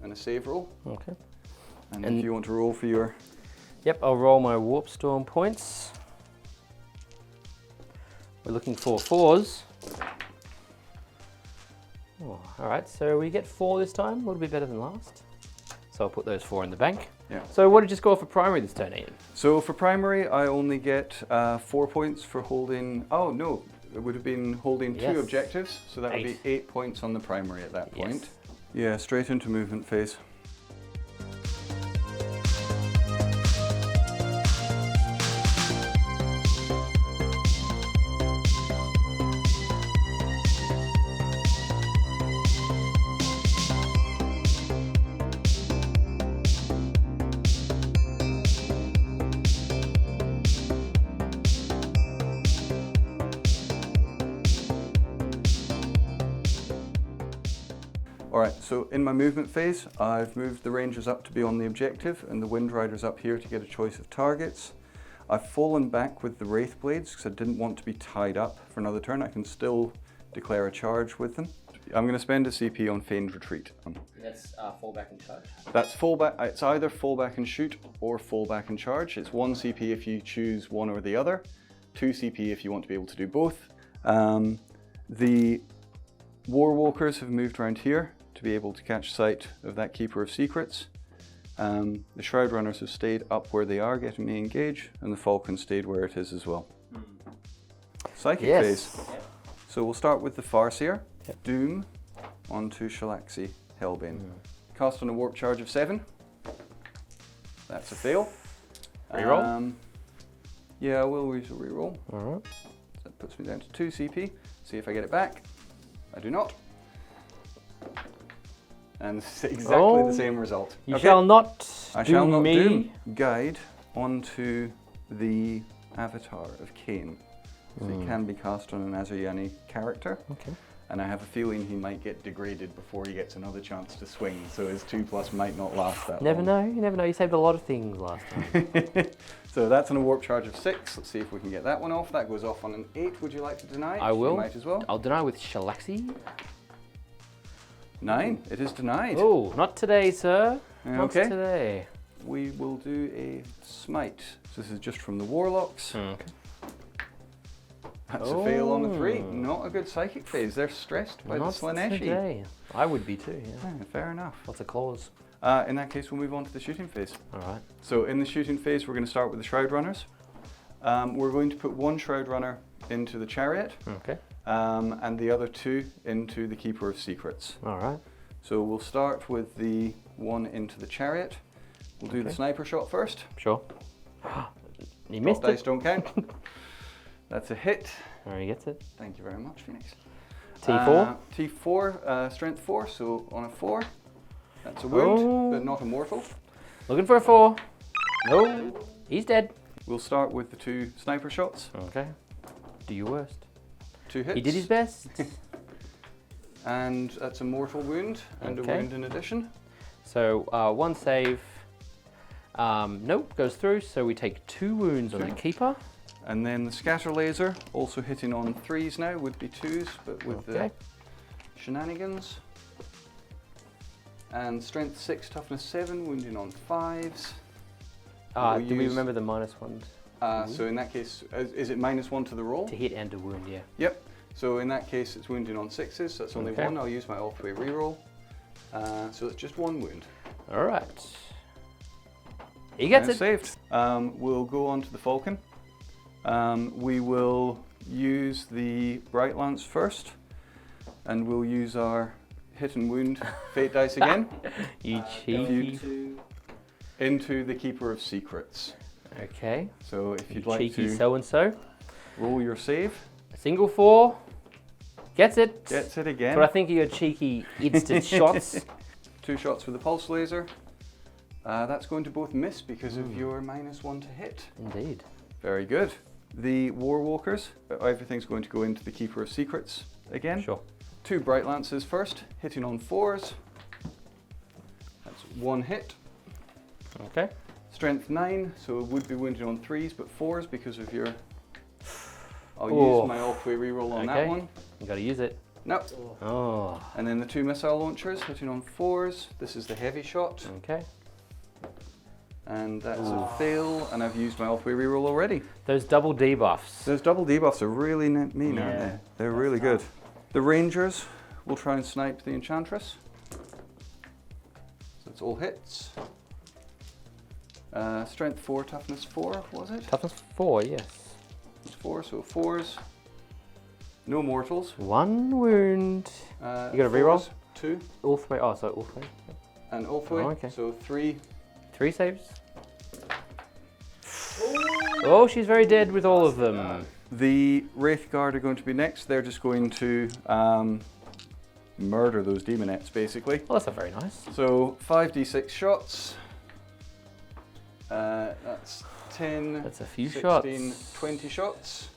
and a save roll. Okay. And And- if you want to roll for your... Yep, I'll roll my Warp Storm points. We're looking for 4s. Oh, alright, so we get 4 this time, a little bit better than last. So I'll put those 4 in the bank. Yeah. So what did you score for primary this turn, Ian? So for primary, I only get 4 points for holding... Oh, no, it would have been holding 2 Yes. objectives, so that would be 8. 8 points on the primary at that Yes. point. Yeah, straight into movement phase. Alright, so in my movement phase, I've moved the Rangers up to be on the objective and the Wind Riders up here to get a choice of targets. I've fallen back with the Wraith Blades because I didn't want to be tied up for another turn. I can still declare a charge with them. I'm going to spend a CP on Feigned Retreat. That's fall back and charge. That's fallback. It's either fallback and shoot or fallback and charge. It's 1 CP if you choose one or the other, 2 CP if you want to be able to do both. The Warwalkers have moved around here to be able to catch sight of that Keeper of Secrets. The Shroud Runners have stayed up where they are, getting me engage, and the Falcon stayed where it is as well. Psychic Yes. phase. So we'll start with the Farseer. Doom onto Shalaxi Hellbane. Cast on a warp charge of 7. That's a fail. Reroll? Yeah, we'll use a reroll. Alright. That puts me down to 2 CP. See if I get it back. I do not. And it's exactly the same result. You Okay. shall not I do shall not me. doom guide onto the Avatar of Cain. So it can be cast on an Azuryani character. Okay. And I have a feeling he might get degraded before he gets another chance to swing, so his 2+ might not last that Never long. know, you never know. You saved a lot of things last time. So that's on a warp charge of 6. Let's see if we can get that one off. That goes off on an 8. Would you like to deny? I will. You might as well. I'll deny with Shalaxi. 9. It is denied. Oh, not today, sir. Not Okay. today. We will do a smite. So this is just from the Warlocks. Okay. That's a fail on a 3. Oh. Not a good psychic phase. They're stressed by Not the Slaneshi. today. I would be too, yeah. Yeah, fair enough. Lots of claws. In that case, we'll move on to the shooting phase. Alright. So in the shooting phase, we're going to start with the Shroud Runners. We're going to put 1 Shroud Runner into the Chariot, Okay. and the other 2 into the Keeper of Secrets. Alright. So we'll start with the 1 into the Chariot. We'll do the Okay. sniper shot first. Sure. You Top missed dice it. don't count. That's a hit. There he gets it. Thank you very much, Phoenix. T4. T4, strength 4, so on a 4. That's a wound, Oh. but not a mortal. Looking for a 4. No. He's dead. We'll start with the 2 sniper shots. Okay. Do your worst. 2 hits. He did his best. And that's a mortal wound and Okay. a wound in addition. So 1 save. Nope, goes through. So we take 2 wounds on the keeper. And then the scatter laser, also hitting on 3s now, would be 2s, but with Okay. the shenanigans. And strength 6, toughness 7, wounding on 5s. We'll Do we use- remember the -1 So in that case, is it -1 to the roll? to hit and to wound? Yeah. Yep. So in that case, it's wounding on 6s, so that's only Okay. 1. I'll use my all-the-way reroll. So it's just 1 wound. All right. He gets And it. saved. We'll go on to the Falcon. We will use the Bright Lance first, and we'll use our hit and wound fate dice again You cheeky. into the Keeper of Secrets. Okay. So if you'd You like cheeky to so-and-so. roll your save, A single 4. Gets it. gets it again. But I think you got cheeky instant shots. 2 shots with the pulse laser. That's going to both miss because of your -1 to hit. Indeed. Very good. The Warwalkers, everything's going to go into the Keeper of Secrets again. Sure. 2 Bright Lances first, hitting on 4s. That's 1 hit. Okay. Strength 9, so it would be wounded on 3s, but 4s because of your... I'll Oh. use my all-way reroll on that Okay. one. You got to use it. Nope. Oh. And then the 2 missile launchers, hitting on 4s. This is the heavy shot. Okay. And that's a fail, and I've used my all-way reroll already. Those double debuffs. Those double debuffs are really mean, aren't they? They're really good. The Rangers will try and snipe the Enchantress. So it's all hits. Strength 4, toughness 4, was it? Toughness 4, yes. It's 4, so 4s. No mortals. 1 wound. You got a reroll? 2. All 3. Oh, sorry, all 3. And Ulthway, Oh, okay. so 3. 3 saves. Oh, she's very dead with all of them. The Wraith Guard are going to be next. They're just going to murder those demonettes, basically. Well, that's not very nice. So 5d6 shots. That's 10, That's a few 16, shots. 20 shots.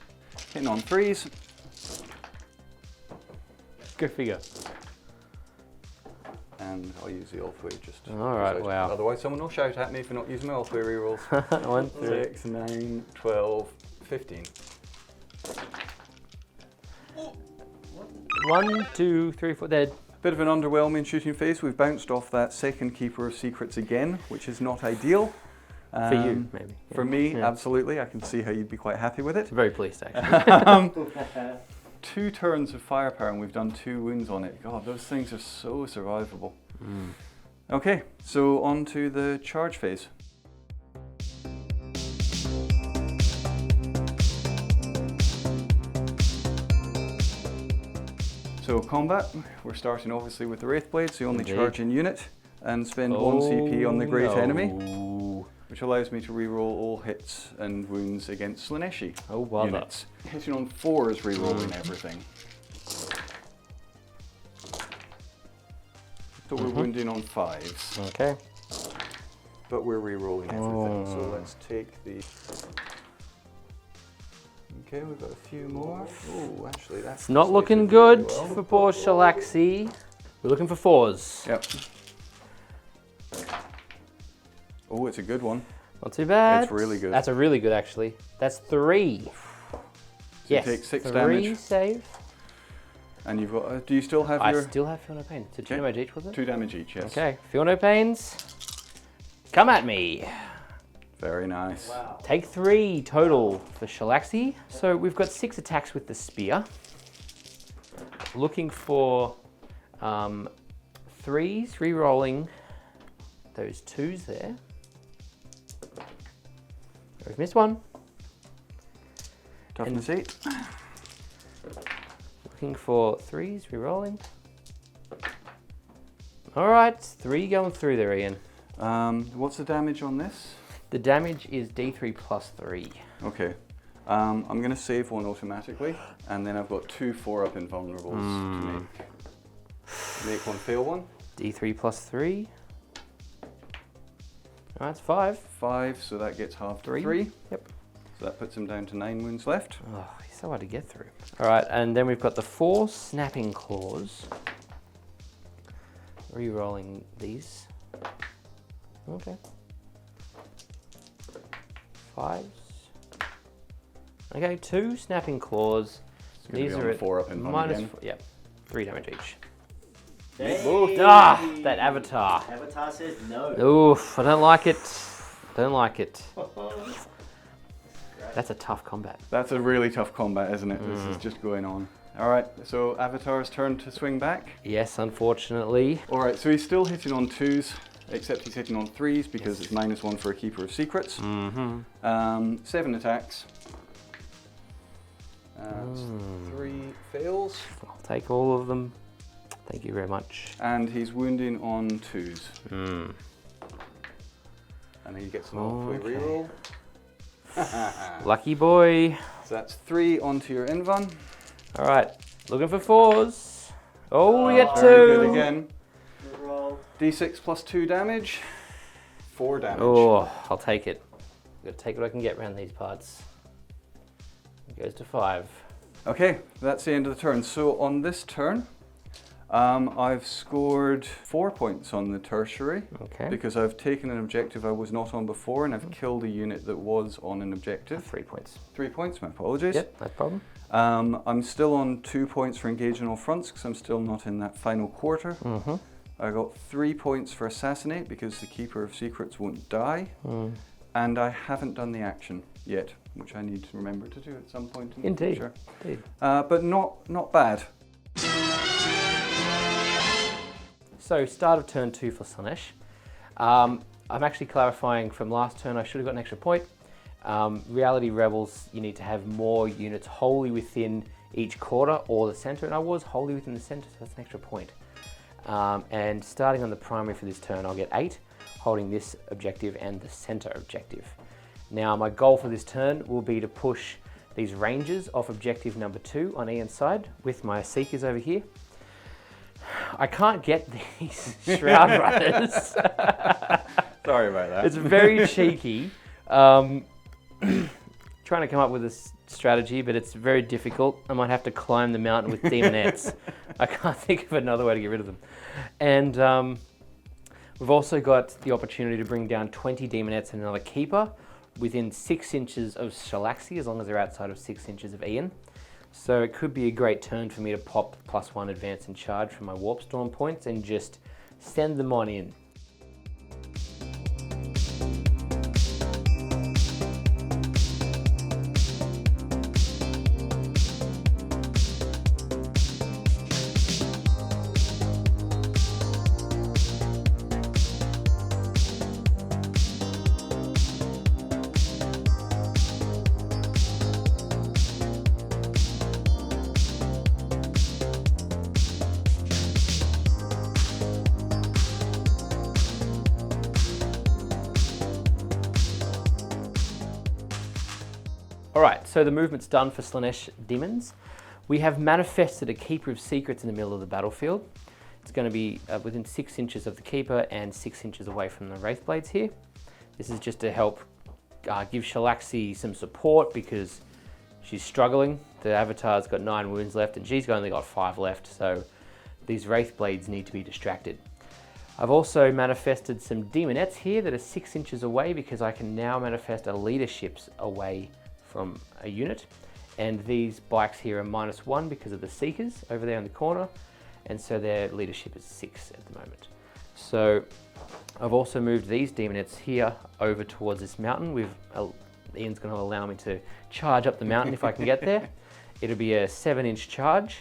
Hitting on 3s. Go figure. And I'll use the Ulthway just. All right, wow. Otherwise, someone will shout at me for not using my Ulthway rerolls. 1, 3. 6, 9, 12, 15. 1, 2, 3, 4. Dead. Bit of an underwhelming shooting phase. We've bounced off that second Keeper of Secrets again, which is not ideal. For you, maybe. For Yeah. me, Yeah. absolutely. I can see how you'd be quite happy with it. Very pleased, actually. 2 turns of firepower and we've done 2 wounds on it. God, those things are so survivable. Okay, so on to the charge phase. So combat, we're starting obviously with the Wraith Blade, so you only Indeed. charge in unit and spend 1 CP on the great enemy, no. which allows me to reroll all hits and wounds against Slaaneshi Oh, bother. units. Hitting on 4s, rerolling everything. So we're wounding on 5s, Okay. but we're rerolling everything. So Oh. let's take the... Okay, we've got a few more. Oh, actually that's... It's not looking good for poor Shalaxi. We're looking for 4s. Yep. Oh, it's a good one. Not too bad. It's really good. That's a really good, actually. That's 3. you Yes. take 6 3 damage. save. And you've got... do you still have I your... still have Feel No Pain. So 2 Okay. damage each, was it? 2 damage each, yes. Okay. Feel No Pains. Come at me. Very nice. Take 3 total for Shalaxi. So we've got 6 attacks with the spear. Looking for 3s, re-rolling those 2s there. We've missed 1. Toughness 8. Looking for 3s, re-rolling. All right, 3 going through there, Ian. What's the damage on this? The damage is D3 plus 3. Okay. I'm going to save 1 automatically, and then I've got 2 4-up invulnerables to make 1 fail 1. D3 plus 3. All right, it's 5. 5, so that gets half to 3. 3. Yep. So that puts him down to 9 wounds left. Oh, he's so hard to get through. All right, and then we've got the 4 snapping claws. Re-rolling these. Okay. 5s. Okay, 2 snapping claws. gonna be These on are the at 4-up invuln minus again. 4, yep, 3 damage each. Hey. Ah, that avatar. Avatar says no. Oof, I don't like it. Don't like it. That's a tough combat. That's a really tough combat, isn't it? This is just going on. All right, so Avatar's turn to swing back. Yes, unfortunately. All right, so he's still hitting on 2s, except he's hitting on 3s because it's -1 for a Keeper of Secrets. 7 attacks. That's 3 fails. I'll take all of them. Thank you very much. And he's wounding on 2s. Hmm. And he gets an all-way reroll. Lucky boy. So that's 3 onto your Invan. All right, looking for 4s. Oh, we get 2. Very good again. Good roll. D6 plus 2 damage. 4 damage. Oh, I'll take it. I'm gonna take what I can get around these parts. It goes to 5. Okay, that's the end of the turn. So on this turn, I've scored 4 points on the tertiary Okay. because I've taken an objective I was not on before and I've killed a unit that was on an objective. 3 points. 3 points, my apologies. Yep, no problem. I'm still on 2 points for engaging all fronts because I'm still not in that final quarter. Mm-hmm. I got 3 points for assassinate because the Keeper of Secrets won't die. Mm. And I haven't done the action yet, which I need to remember to do at some point in the Indeed. future. Indeed. But not bad. So, start of turn 2 for Slaanesh. I'm actually clarifying from last turn, I should have got an extra point. Reality Rebels, you need to have more units wholly within each quarter or the center, and I was wholly within the center, so that's an extra point. And starting on the primary for this turn, I'll get 8, holding this objective and the center objective. Now, my goal for this turn will be to push these Rangers off objective number 2 on Ian's side with my Seekers over here. I can't get these Shroud Runners. Sorry about that. It's very cheeky. Trying to come up with a strategy, but it's very difficult. I might have to climb the mountain with demonettes. I can't think of another way to get rid of them. And we've also got the opportunity to bring down 20 demonettes and another keeper within 6 inches of Shalaxi, as long as they're outside of 6 inches of Ian. So it could be a great turn for me to pop +1 advance and charge from my Warp Storm points and just send them on in. Alright, so the movement's done for Slaanesh Demons. We have manifested a Keeper of Secrets in the middle of the battlefield. It's going to be within 6 inches of the Keeper and 6 inches away from the Wraithblades here. This is just to help give Shalaxi some support because she's struggling. The Avatar's got 9 wounds left and she's only got 5 left, so these Wraithblades need to be distracted. I've also manifested some Demonettes here that are 6 inches away because I can now manifest a Leaderships away from a unit, and these bikes here are -1 because of the Seekers over there in the corner, and so their leadership is 6 at the moment. So I've also moved these demonettes here over towards this mountain. Ian's going to allow me to charge up the mountain if I can get there. It'll be a 7-inch charge,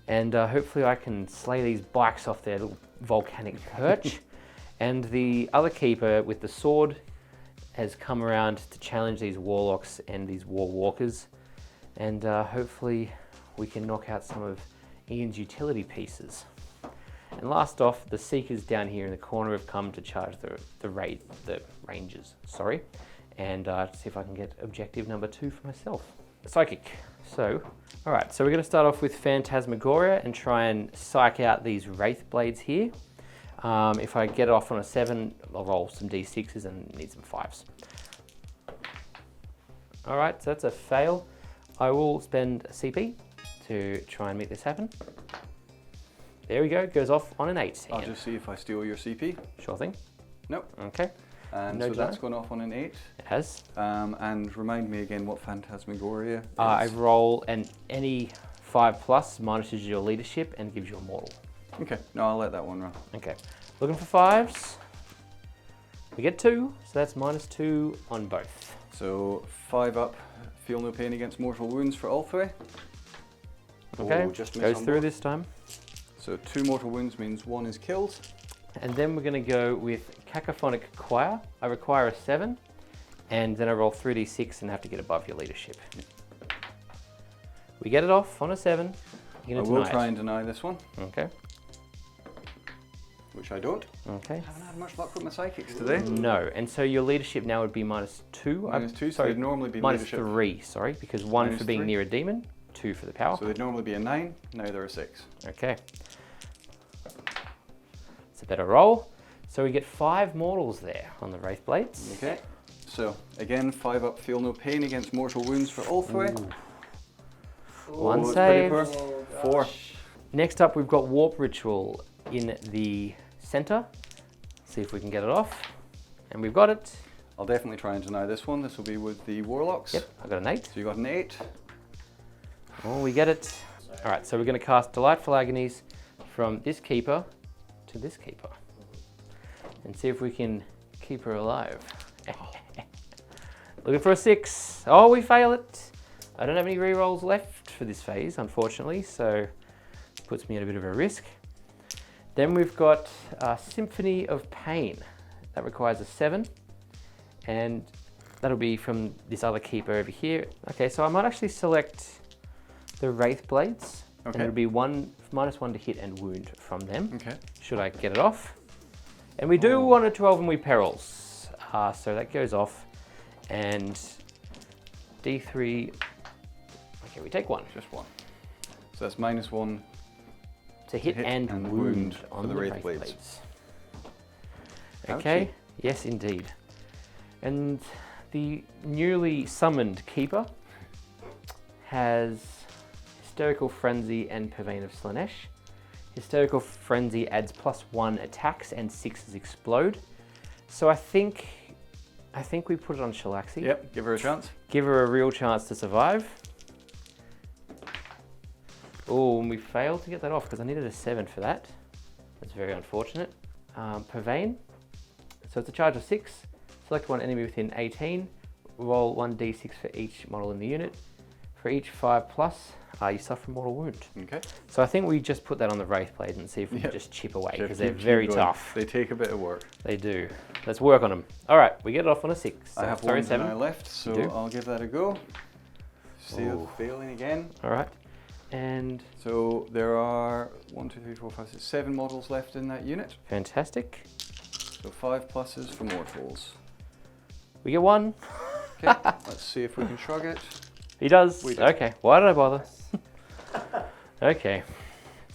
and hopefully I can slay these bikes off their little volcanic perch. And the other keeper with the sword has come around to challenge these warlocks and these war walkers, and hopefully we can knock out some of Ian's utility pieces. And last off, the Seekers down here in the corner have come to charge the Rangers, sorry, and see if I can get objective number 2 for myself. Psychic. So, alright, so we're going to start off with Phantasmagoria and try and psych out these Wraithblades here. If I get it off on a 7, I'll roll some d6s and need some 5s. Alright, so that's a fail. I will spend a CP to try and make this happen. There we go, it goes off on an 8. I'll just see if I steal your CP. Sure thing. Nope. Okay. And No so that's delay. gone off on an 8. It has. And remind me again what Phantasmagoria is. I roll any 5+ minuses your leadership and gives you a mortal. Okay, no, I'll let that one run. Okay, looking for 5s. We get 2, so that's -2 on both. So 5 up, feel no pain against mortal wounds for Ulthwé. Okay, Oh, just missed goes on through both. this time. So 2 mortal wounds means 1 is killed. And then we're going to go with Cacophonic Choir. I require a 7, and then I roll 3d6 and have to get above your leadership. We get it off on a 7. You're I gonna will deny try it. and deny this one, Okay. which I don't. Okay. I haven't had much luck with my psychics today. No, and so your leadership now would be -2. -2, so sorry, it'd normally be leadership. -3, sorry, because 1 for being -3. near a demon, 2 for the power. So they'd normally be a 9, now they're a 6. Okay. It's a better roll. So we get 5 mortals there on the Wraith Blades. Okay, so again, 5 up, feel no pain against mortal wounds for Ulthwé. One it's save. pretty poor. 4. Next up, we've got Warp Ritual in the center. See if we can get it off. And we've got it. I'll definitely try and deny this one. This will be with the Warlocks. Yep, I got an 8. So you got an 8. Oh, we get it. All right, so we're going to cast Delightful Agonies from this keeper to this keeper. And see if we can keep her alive. Looking for a 6. Oh, we fail it. I don't have any rerolls left for this phase, unfortunately, so puts me at a bit of a risk. Then we've got Symphony of Pain. That requires a 7. And that'll be from this other keeper over here. Okay, so I might actually select the Wraith Blades. Okay. And it'll be -1 to hit and wound from them. Okay. Should I get it off? And we do want a 12 and we perils. So that goes off. And D3, okay, we take 1. Just 1. So that's -1. To hit and wound on for the the Wraith Wraith Blades. Blades. Okay, Ouchie. yes indeed. And the newly summoned Keeper has Hysterical Frenzy and Purveyne of Slaanesh. Hysterical Frenzy adds +1 attacks and 6 explode. So I think we put it on Shalaxi. Yep, give her a chance. Give her a real chance to survive. Oh, and we failed to get that off because I needed a 7 for that. That's very unfortunate. Purveyne. So it's a charge of 6. Select one enemy within 18. Roll 1d6 for each model in the unit. For each 5+, you suffer a mortal wound. Okay. So I think we just put that on the Wraith Blade and see if we can Yep. just chip away Just because they're keep very going. tough. They take a bit of work. They do. Let's work on them. All right, we get it off on a 6. I have sorry, one 7. deny left, so You do? I'll give that a go. See Ooh. if failing again. All right, and So there are 1, 2, 3, 4, 5, 6, 7 models left in that unit. fantastic. So 5 pluses for mortals. We get 1. Okay, let's see if we can shrug it. He does. We do. Okay, why did I bother? Okay,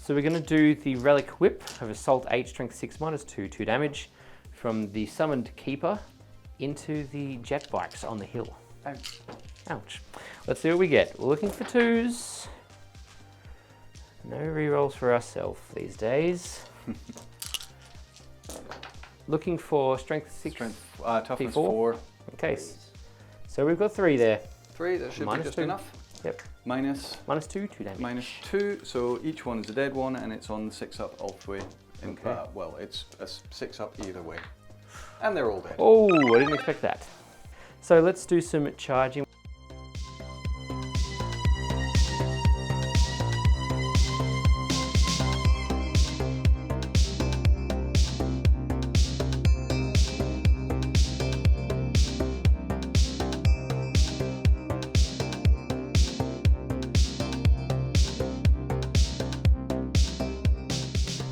so we're going to do the Relic Whip of Assault 8, Strength 6, -2, 2 damage from the Summoned Keeper into the jet bikes on the hill. Ouch. Ouch. Let's see what we get. We're looking for 2s. No rerolls for ourselves these days. Looking for Strength 6. Strength, toughness P4. 4. Okay, so we've got 3 there. 3, that should be Minus just 2. enough. Yep, -2, -2 damage. -2, so each one is a dead one, and it's on 6 up Ulthwé. Okay. Well, it's a 6 up either way. And they're all dead. Oh, I didn't expect that. So let's do some charging.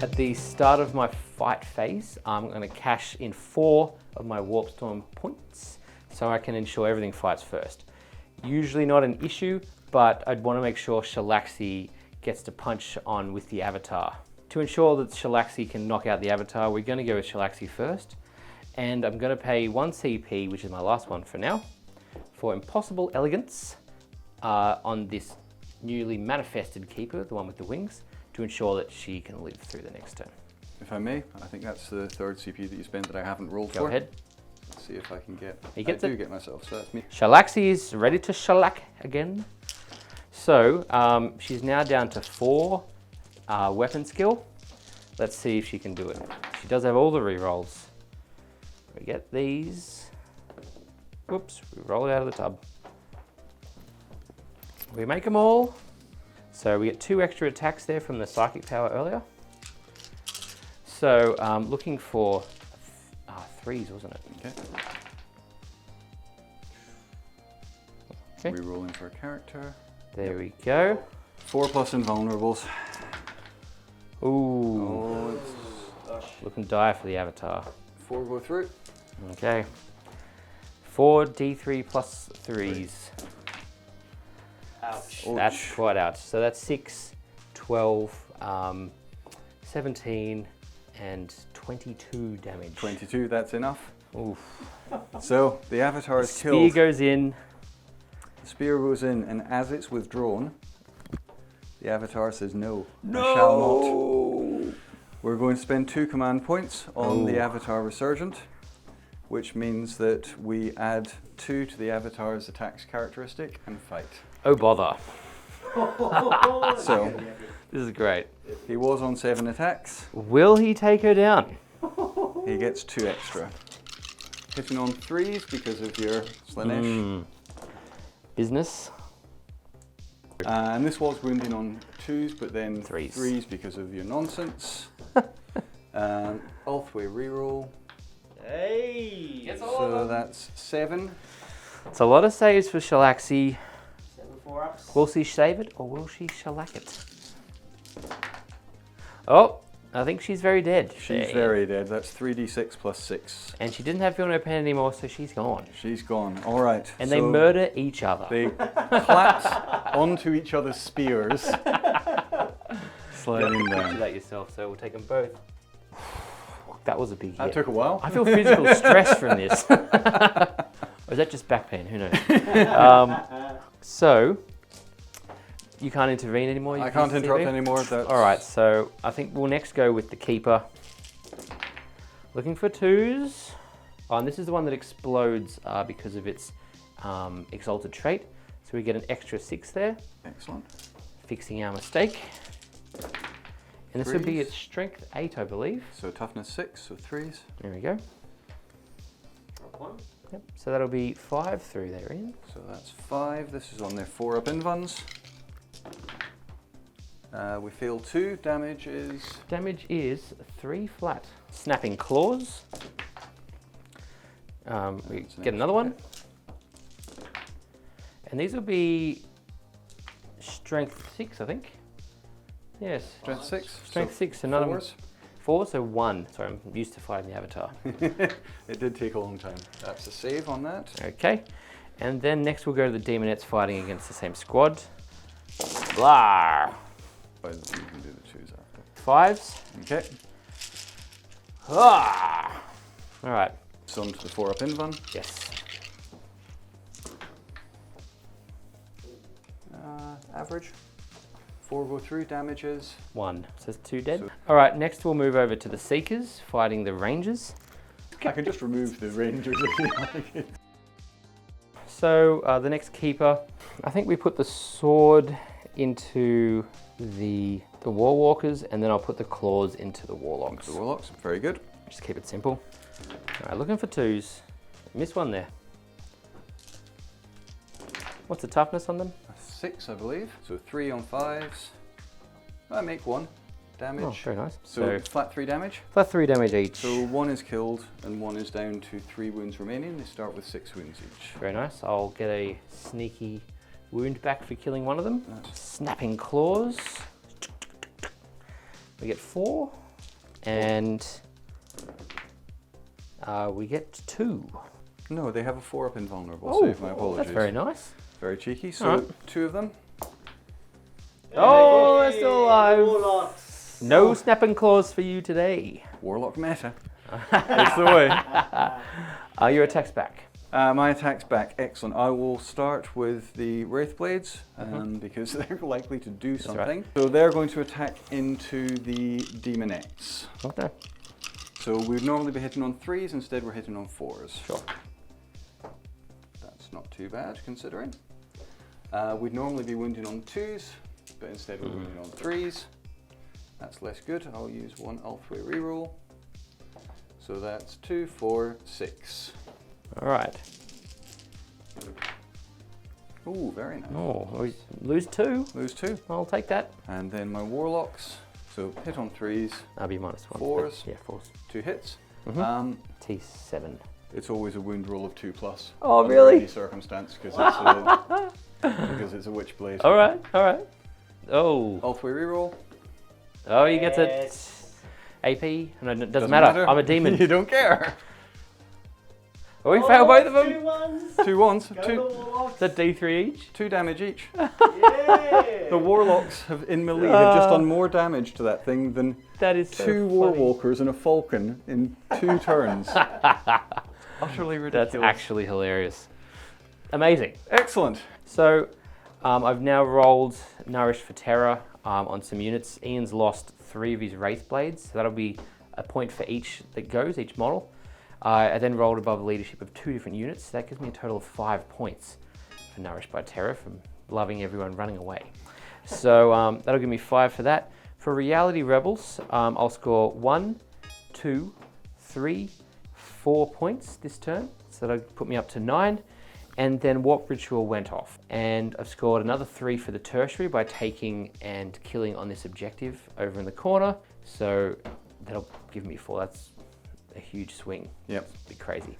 At the start of my fight phase, I'm going to cash in 4 of my Warp Storm points so I can ensure everything fights first. Usually not an issue, but I'd want to make sure Shalaxi gets to punch on with the Avatar. To ensure that Shalaxi can knock out the Avatar, we're going to go with Shalaxi first. And I'm going to pay 1 CP, which is my last one for now, for Impossible Elegance on this newly manifested Keeper, the one with the wings, to ensure that she can live through the next turn. If I may, I think that's the 3rd CP that you spent that I haven't rolled Go for. ahead. Let's see if I can get. He gets I do it. get myself, so that's me. Shalaxi is ready to shellac again. So she's now down to 4 weapon skill. Let's see if she can do it. She does have all the rerolls. We get these. Whoops, we roll it out of the tub. We make them all. So we get 2 extra attacks there from the psychic power earlier. So looking for 3s, wasn't it? Okay. Okay. Re-rolling for a character. There we go. 4+ invulnerables. Ooh, Oh, it's looking dire for the Avatar. 4 go through. Okay. 4 D3 plus 3s. Ouch. That's quite out. So that's 6, 12, 17, and 22 damage. 22, that's enough. Oof. So the Avatar is Spear killed. goes in. The spear goes in, and as it's withdrawn, the Avatar says no. I shall not. We're going to spend 2 command points on the Avatar Resurgent, which means that we add 2 to the Avatar's attacks characteristic and fight. Oh bother. So This is great. he was on 7 attacks. Will he take her down? He gets 2 extra. Hitting on 3s because of your Slanesh. Business. And this was wounding on 2s, but then 3s. 3s because of your nonsense. Ulthway reroll. Hey! So that's 7. It's a lot of saves for Shalaxi. 7 4-ups. Will she save it or will she shellac it? Oh, I think she's very dead. She's There. very dead. That's 3d6 plus 6. And she didn't have Feel No Pain anymore, so she's gone. She's gone. All right. And they so murder each other. They collapse onto each other's spears, sliding Do down. that yourself, so we'll take them both. That was a big That hit. took a while. I feel physical stress from this. Or is that just back pain? Who knows? So, you can't intervene anymore? I can't interrupt anymore. That's... All right, so I think we'll next go with the Keeper. Looking for 2s. Oh, and this is the one that explodes because of its exalted trait. So we get an extra 6 there, Excellent. fixing our mistake. And this would be 3s. its strength 8, I believe. So toughness 6, so 3s. There we go. One. Yep. So that'll be 5 through there, Ian. So that's 5. This is on their 4-up invuns. We fail 2. Damage is... Damage is 3 flat. Snapping Claws. We That's an get another extra one. And these will be strength 6, I think. Yes. Strength 6. Strength so 6, another 4s. 4, so 1. Sorry, I'm used to fighting the Avatar. It did take a long time. That's a save on that. Okay. And then next we'll go to the Demonettes fighting against the same squad. Blah. But you can do the 2s after. 5s. Okay. Ah. All right. So onto the 4-up invun. Yes. Average. 4 go through. Damage is... 1. So 2 dead. So- All right, next we'll move over to the Seekers fighting the Rangers. I can just remove the Rangers if you like. So the next Keeper, I think we put the sword into the Warwalkers, and then I'll put the claws into the Warlocks. The Warlocks. Very good. Just keep it simple. All right, looking for 2s. Missed one there. What's the toughness on them? 6, I believe. So 3 on 5s. I make 1 damage. Oh, very nice. So flat 3 damage. flat 3 damage each. So 1 is killed and 1 is down to 3 wounds remaining. They start with 6 wounds each. Very nice. I'll get a sneaky wound back for killing one of them. Nice. Snapping Claws. We get 4. And we get 2. No, they have a 4-up invulnerable. Oh, Save my apologies. that's very nice. Very cheeky. So Alright. 2 of them. Oh, they're still alive. Warlocks. No snapping claws for you today. Warlock meta. That's the way. Are your attacks back? My attack's back. Excellent. I will start with the Wraithblades because they're likely to do something. right. So they're going to attack into the Demonettes. Okay. So we'd normally be hitting on 3s, instead we're hitting on 4s. Sure. That's not too bad considering. We'd normally be wounding on 2s, but instead we're wounding on 3s. That's less good. I'll use 1 Ulthway reroll. So that's 2, 4, 6. All right. Ooh, very nice. Oh, we lose 2. Lose 2. I'll take that. And then my Warlocks. So hit on 3s, I'll be -1. 4s. Yeah, 4s. 2 hits. T7. It's always a wound roll of 2+. Oh, under really? Any circumstance, because it's a witch blade. All right, all right. Oh, Ulthwé reroll. oh, you get it. Yes. AP. No, it doesn't matter. I'm a demon. You don't care. Oh, we failed both of them. 2 ones. 2 ones, Go two, the Warlocks. Is that D3 each? 2 damage each. Yeah. The warlocks have, in melee, have just done more damage to that thing than That is so 2 funny. warwalkers and a falcon in 2 turns. Utterly ridiculous. That's actually hilarious. Amazing. Excellent. So, I've now rolled Nourish for Terror on some units. Ian's lost 3 of his Wraith Blades, so that'll be a point for each that goes, each model. I then rolled above leadership of 2 different units, so that gives me a total of 5 points for Nourish by Terror from loving everyone running away. So that'll give me 5 for that. For Reality Rebels, I'll score 1, 2, 3, 4 points this turn, so that'll put me up to 9. And then Warp Ritual went off. And I've scored another 3 for the Tertiary by taking and killing on this objective over in the corner. So that'll give me 4. That's a huge swing. Yep. It'd be crazy.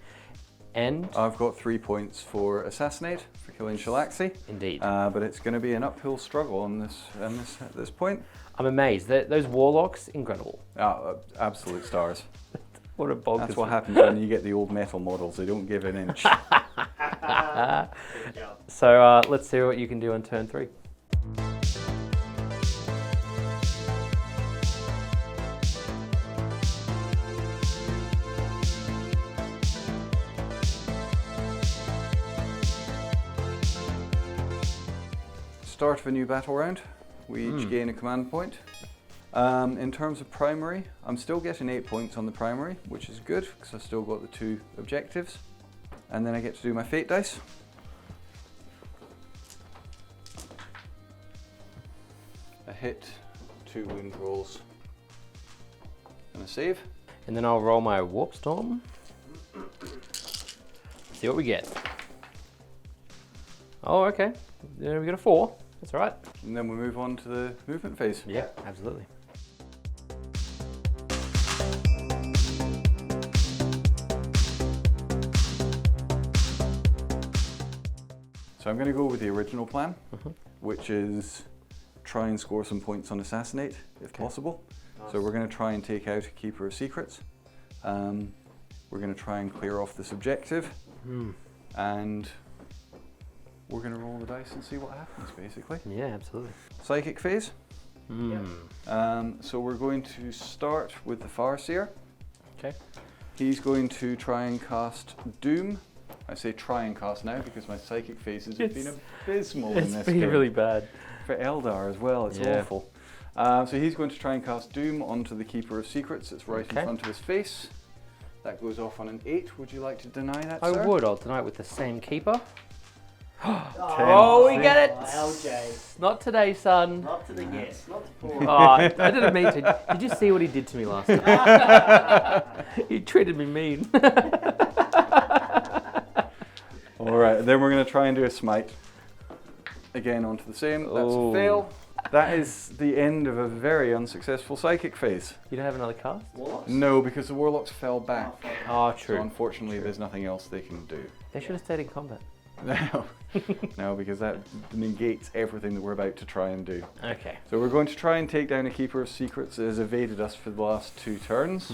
And I've got 3 points for Assassinate, for killing Shalaxi. indeed, But it's going to be an uphill struggle at this point. I'm amazed. Those Warlocks, incredible. Absolute stars. What a bonkers. That's what happens when you get the old metal models. They don't give an inch. Good job. So let's see what you can do on turn 3. Start of a new battle round. We each gain a command point. In terms of primary, I'm still getting 8 points on the primary, which is good because I've still got the 2 objectives. And then I get to do my fate dice. A hit, 2 wound rolls, and a save. And then I'll roll my Warp Storm. See what we get. Oh, okay. There we got a 4. That's all right. And then we move on to the movement phase. Yeah, absolutely. So I'm going to go with the original plan, which is try and score some points on Assassinate, if possible. So we're going to try and take out a Keeper of Secrets. We're going to try and clear off this objective. And we're going to roll the dice and see what happens, basically. Yeah, absolutely. Psychic phase. So we're going to start with the Farseer. Okay. He's going to try and cast Doom. I say try and cast now because my psychic phases have been abysmal in It's this been game. really bad. For Eldar as well, it's Yeah. awful. So he's going to try and cast Doom onto the Keeper of Secrets. It's right in Okay. front of his face. That goes off on an 8. Would you like to deny that, I sir? would. I'll deny it with the same keeper. Oh, we get it. LJ. Not today, son. Not to the yes, not to Paul. Oh, I didn't mean to. Did you see what he did to me last time? He treated me mean. All right, then we're going to try and do a smite. Again onto the same. That's Oh. a fail. That is the end of a very unsuccessful psychic phase. You don't have another cast? Warlocks? No, because the warlocks fell back. Oh, So true. unfortunately, there's nothing else they can do. They should have stayed in combat. No, no, because that negates everything that we're about to try and do. Okay. So we're going to try and take down a Keeper of Secrets that has evaded us for the last 2 turns.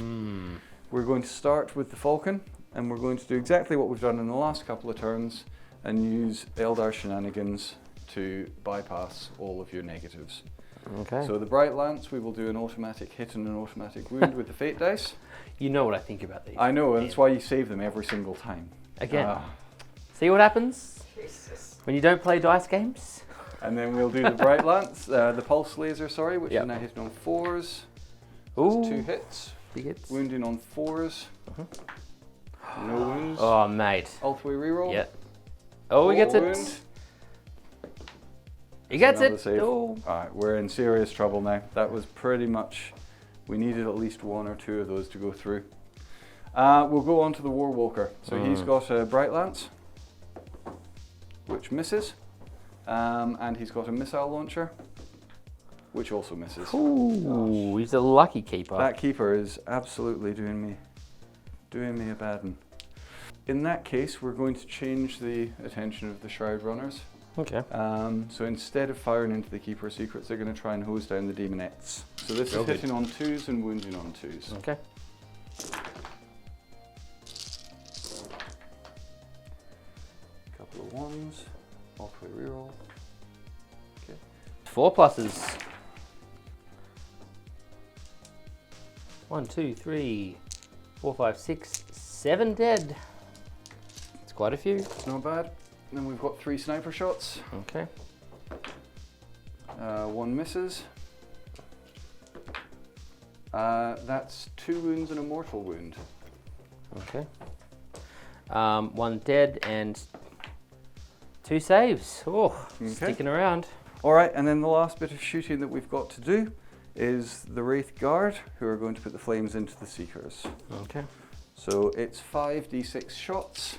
We're going to start with the Falcon, and we're going to do exactly what we've done in the last couple of turns and use Eldar shenanigans to bypass all of your negatives. Okay. So the Bright Lance, we will do an automatic hit and an automatic wound with the Fate dice. You know what I think about these. I know, and that's why you save them every single time. Again. Ah. See what happens Jesus. when you don't play dice games? And then we'll do the Bright Lance, the Pulse Laser, sorry, which Yep. is now hitting on 4s. Ooh. That's 2 hits. Big hits. Wounding on 4s. No wounds. Oh, mate. Ulthwé reroll. Yeah. Oh, he gets it. Wound. He gets Another it. save. Oh. Alright, we're in serious trouble now. That was pretty much, we needed at least 1 or 2 of those to go through. We'll go on to the Warwalker. So he's got a Bright Lance, which misses. And he's got a Missile Launcher, which also misses. Ooh, he's a lucky keeper. That keeper is absolutely doing me a bad one. In that case, we're going to change the attention of the Shroud Runners. Okay. So instead of firing into the Keeper of Secrets, they're going to try and hose down the Demonettes. So this is hitting on 2s and wounding on 2s. Okay. Couple of 1s, halfway reroll. Okay. 4 pluses. 1, 2, 3, 4, 5, 6, 7 dead. It's quite a few. Not bad. Then we've got 3 sniper shots. Okay. 1 misses. That's 2 wounds and a mortal wound. Okay. 1 dead and 2 saves. Oh, sticking around. All right, and then the last bit of shooting that we've got to do is the Wraith Guard, who are going to put the flames into the Seekers. Okay. So it's 5d6 shots.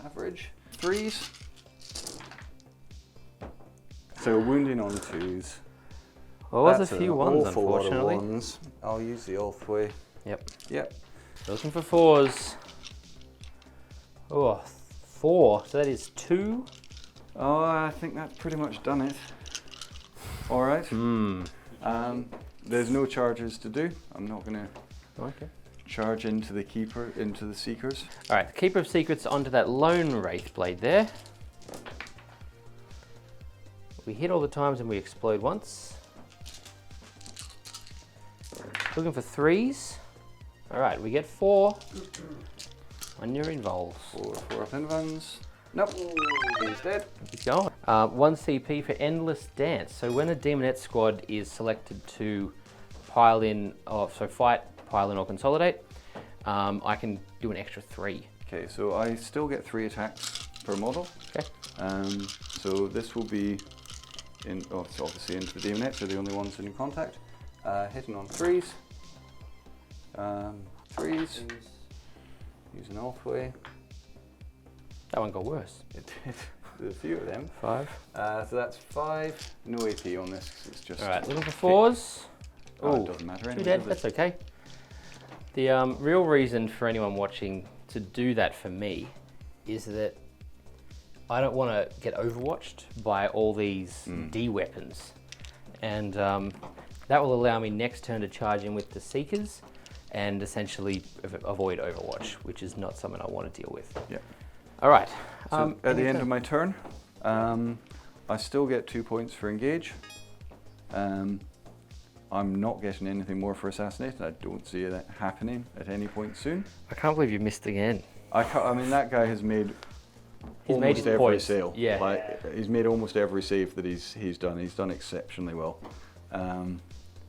Average. 3s. So wounding on 2s. Well, there was That's a few an 1s, awful lot of unfortunately. 1s. I'll use the Ulthway. Yep. Yep. Looking for 4s. Oh, 4. So that is 2. Oh, I think that's pretty much done it. All right. There's no charges to do. I'm not going to Okay. charge into the Keeper, into the Seekers. All right, the Keeper of Secrets onto that lone Wraith Blade there. We hit all the times and we explode once. Looking for 3s. All right, we get 4 on your involves. 4 up invans. Nope. He's dead. Keep going. 1 CP for Endless Dance. So when a Demonette squad is selected to pile in, fight, pile in or consolidate, I can do an extra 3. Okay, so I still get 3 attacks per model. Okay. So this will be in, it's obviously into the Demonettes, they're the only ones in contact. Hitting on 3s. 3s. Use an Ulthway. That one got worse. It did. There's a few of them. 5. So that's 5. No AP on this 'cause it's just. All right, looking for 4s. Oh, Ooh, it doesn't matter 2 anyway, dead, does it? that's okay. The real reason for anyone watching to do that for me is that I don't want to get overwatched by all these D weapons. And that will allow me next turn to charge in with the Seekers and essentially avoid Overwatch, which is not something I want to deal with. Yeah. All right. So at the end of my turn, I still get 2 points for engage. I'm not getting anything more for assassinate. I don't see that happening at any point soon. I can't believe you missed again. I mean, that guy has made He's made almost his every points. sale. Yeah. Like, he's made almost every save that he's done. He's done exceptionally well.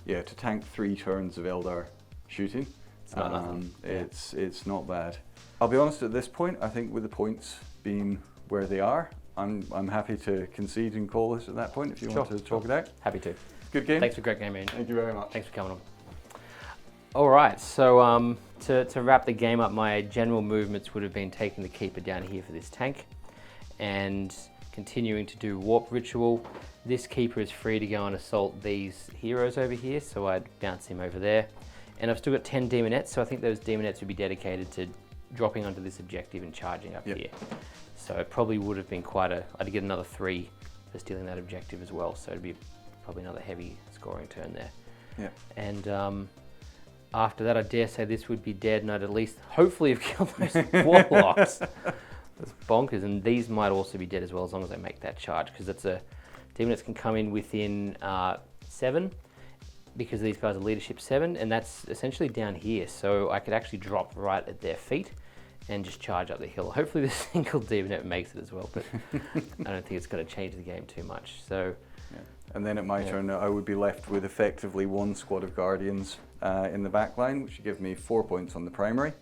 Yeah, to tank 3 turns of Eldar shooting, It's not nothing. it's not bad. I'll be honest, at this point, I think with the points being where they are, I'm happy to concede and call this at that point if you want to talk it out. Happy to. Good game. Thanks for a great game, Ian. Thank you very much. Thanks for coming on. All right, so to wrap the game up, my general movements would have been taking the Keeper down here for this tank and continuing to do Warp Ritual. This Keeper is free to go and assault these heroes over here, so I'd bounce him over there. And I've still got 10 Demonettes, so I think those Demonettes would be dedicated to dropping onto this objective and charging up here. So it probably would have been I'd get another 3 for stealing that objective as well, so it'd be probably another heavy scoring turn there. Yeah. And after that, I dare say this would be dead, and I'd at least hopefully have killed those Warlocks. That's bonkers, and these might also be dead as well as long as I make that charge, because that's a Demonettes can come in within 7, because these guys are leadership 7, and that's essentially down here, so I could actually drop right at their feet and just charge up the hill. Hopefully the single Demonette makes it as well, but I don't think it's going to change the game too much. So. Yeah. And then at my turn, I would be left with effectively 1 squad of Guardians in the back line, which would give me 4 points on the primary.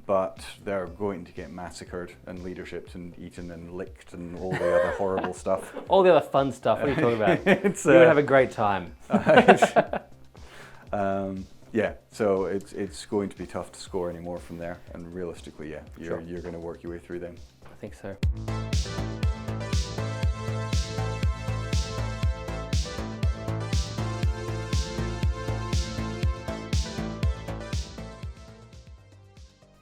But they're going to get massacred and leadershiped and eaten and licked and all the other horrible stuff. All the other fun stuff, what are you talking about? You would have a great time. Yeah, so it's going to be tough to score anymore from there. And realistically, yeah, you're going to work your way through them. I think so.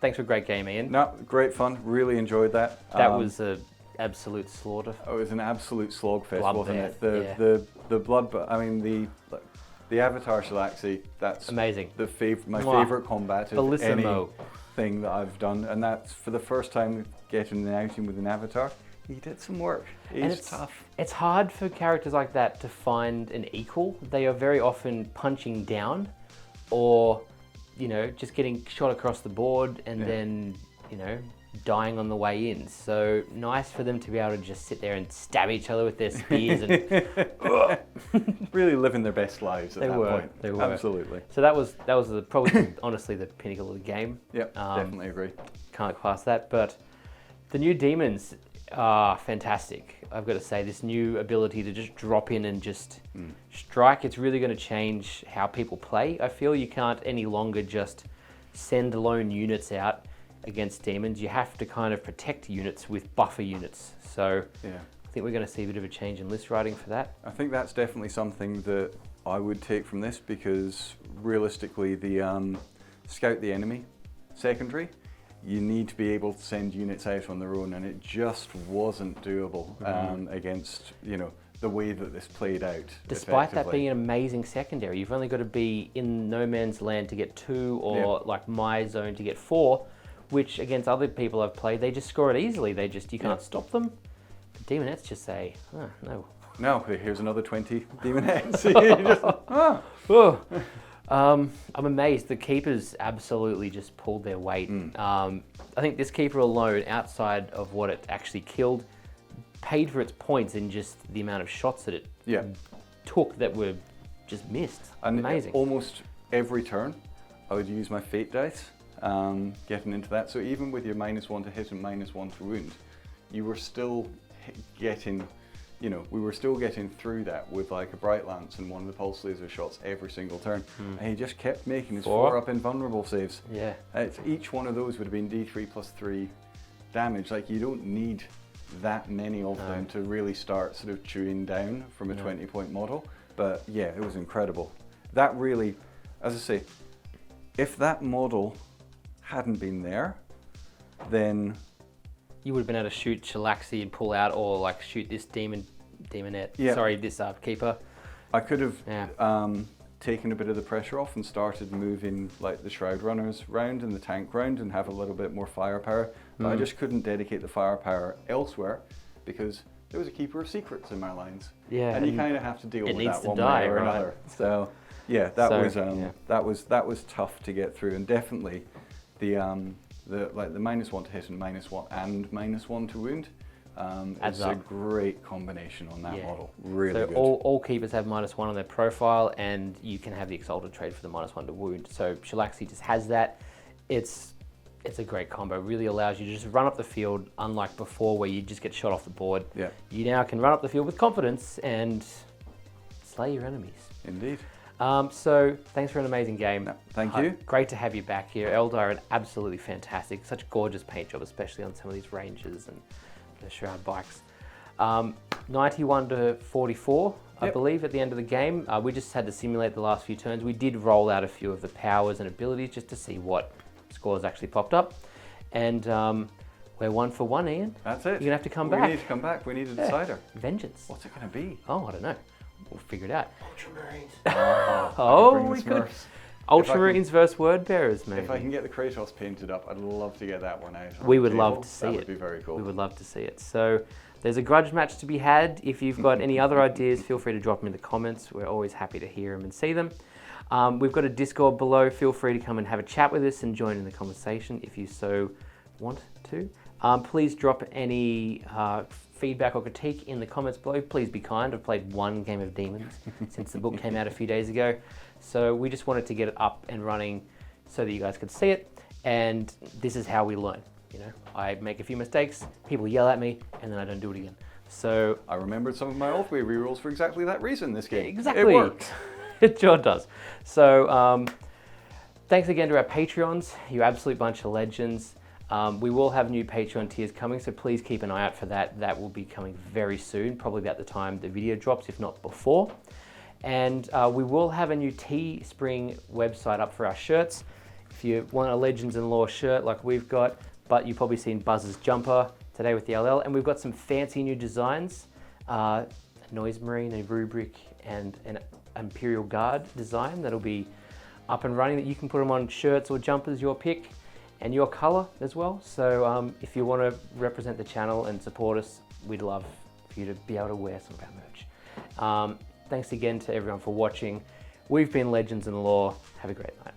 Thanks for a great game, Ian. No, great fun. Really enjoyed that. That was an absolute slaughter. It was an absolute slogfest, Bloodbath, wasn't it? yeah. The blood. I mean the Avatar Shalaxi. That's Amazing. My Mwah. favorite combat of Bellissimo. anything that I've done, and that's for the first time getting an outing with an Avatar. He did some work. And He's tough. It's hard for characters like that to find an equal. They are very often punching down, or just getting shot across the board and then dying on the way in. So nice for them to be able to just sit there and stab each other with their spears and Really living their best lives at that point. They were. Absolutely. So that was probably honestly the pinnacle of the game. Yep, definitely agree. Can't class that, but the new demons are fantastic. I've got to say, this new ability to just drop in and just strike, it's really going to change how people play. I feel you can't any longer just send lone units out against demons. You have to kind of protect units with buffer units. So Yeah. I think we're going to see a bit of a change in list writing for that. I think that's definitely something that I would take from this, because realistically, the scout the enemy secondary, you need to be able to send units out on their own, and it just wasn't doable against the way that this played out. Despite that effectively. being an amazing secondary, you've only got to be in no man's land to get 2, or like my zone to get 4, which against other people I've played, they just score it easily. You can't stop them. The Demonettes just say, oh, no. No, here's another 20 Demonettes. You just, Oh. I'm amazed. The keepers absolutely just pulled their weight. I think this keeper alone, outside of what it actually killed, paid for its points in just the amount of shots that it yeah. took that were just missed. And Amazing. almost every turn, I would use my fate dice, getting into that. So even with your -1 to hit and -1 to wound, you were still getting, we were still getting through that with like a Bright Lance and one of the Pulse Laser shots every single turn. And he just kept making his 4 up invulnerable saves. Yeah. Each one of those would have been D3 + 3 damage. Like, you don't need that many of them to really start sort of chewing down from a 20-point model. But yeah, it was incredible. That really, as I say, if that model hadn't been there, then You would have been able to shoot Shalaxi and pull out, or like shoot this demonette. Yeah. Sorry, this keeper. I could have Yeah. taken a bit of the pressure off and started moving like the Shroud Runners round and the tank round and have a little bit more firepower. But I just couldn't dedicate the firepower elsewhere because there was a Keeper of Secrets in my lines. Yeah, and you and kind of have to deal it with needs that to one die, way or right? another. So yeah, that So, that was tough to get through, and definitely the -1 to hit and -1 to wound. Adds It's a up. great combination on that Yeah. model. Really So good. all keepers have -1 on their profile, and you can have the Exalted trade for the -1 to wound. So Shalaxi just has that. It's a great combo. Really allows you to just run up the field, unlike before where you just get shot off the board. Yeah. You now can run up the field with confidence and slay your enemies. Indeed. So thanks for an amazing game. No, thank you. Great to have you back here. Eldar, absolutely fantastic. Such a gorgeous paint job, especially on some of these ranges and the Shroud bikes. 91 to 44, I Yep. believe, at the end of the game. We just had to simulate the last few turns. We did roll out a few of the powers and abilities just to see what scores actually popped up. And we're 1 for 1, Ian. That's it. You're gonna have to come We back. need to come back. We need a Yeah. decider. Vengeance. What's it going to be? Oh, I don't know. We'll figure it out. Ultramarines. Oh, Bring the we could. Smurfs. Ultramarines versus Word Bearers, maybe. If I can get the Kratos painted up, I'd love to get that one out. on We the would love table. to see That it. would be very cool. We would love to see it. So there's a grudge match to be had. If you've got any other ideas, feel free to drop them in the comments. We're always happy to hear them and see them. We've got a Discord below. Feel free to come and have a chat with us and join in the conversation if you so want to. Please drop any feedback or critique in the comments below. Please be kind. I've played 1 game of Demons since the book came out a few days ago. So we just wanted to get it up and running so that you guys could see it. And this is how we learn. I make a few mistakes, people yell at me, and then I don't do it again. So I remembered some of my Ulthway rerolls for exactly that reason this game. exactly. It worked. It sure does. So thanks again to our Patreons, you absolute bunch of legends. We will have new Patreon tiers coming, so please keep an eye out for that. That will be coming very soon, probably about the time the video drops, if not before. And we will have a new Teespring website up for our shirts. If you want a Legends in Lore shirt like we've got, but you've probably seen Buzz's jumper today with the LL, and we've got some fancy new designs, a Noise Marine, a Rubric, and an Imperial Guard design that'll be up and running, that you can put them on shirts or jumpers, your pick, and your color as well. So if you want to represent the channel and support us, we'd love for you to be able to wear some of our merch. Thanks again to everyone for watching. We've been Legends in Lore. Have a great night.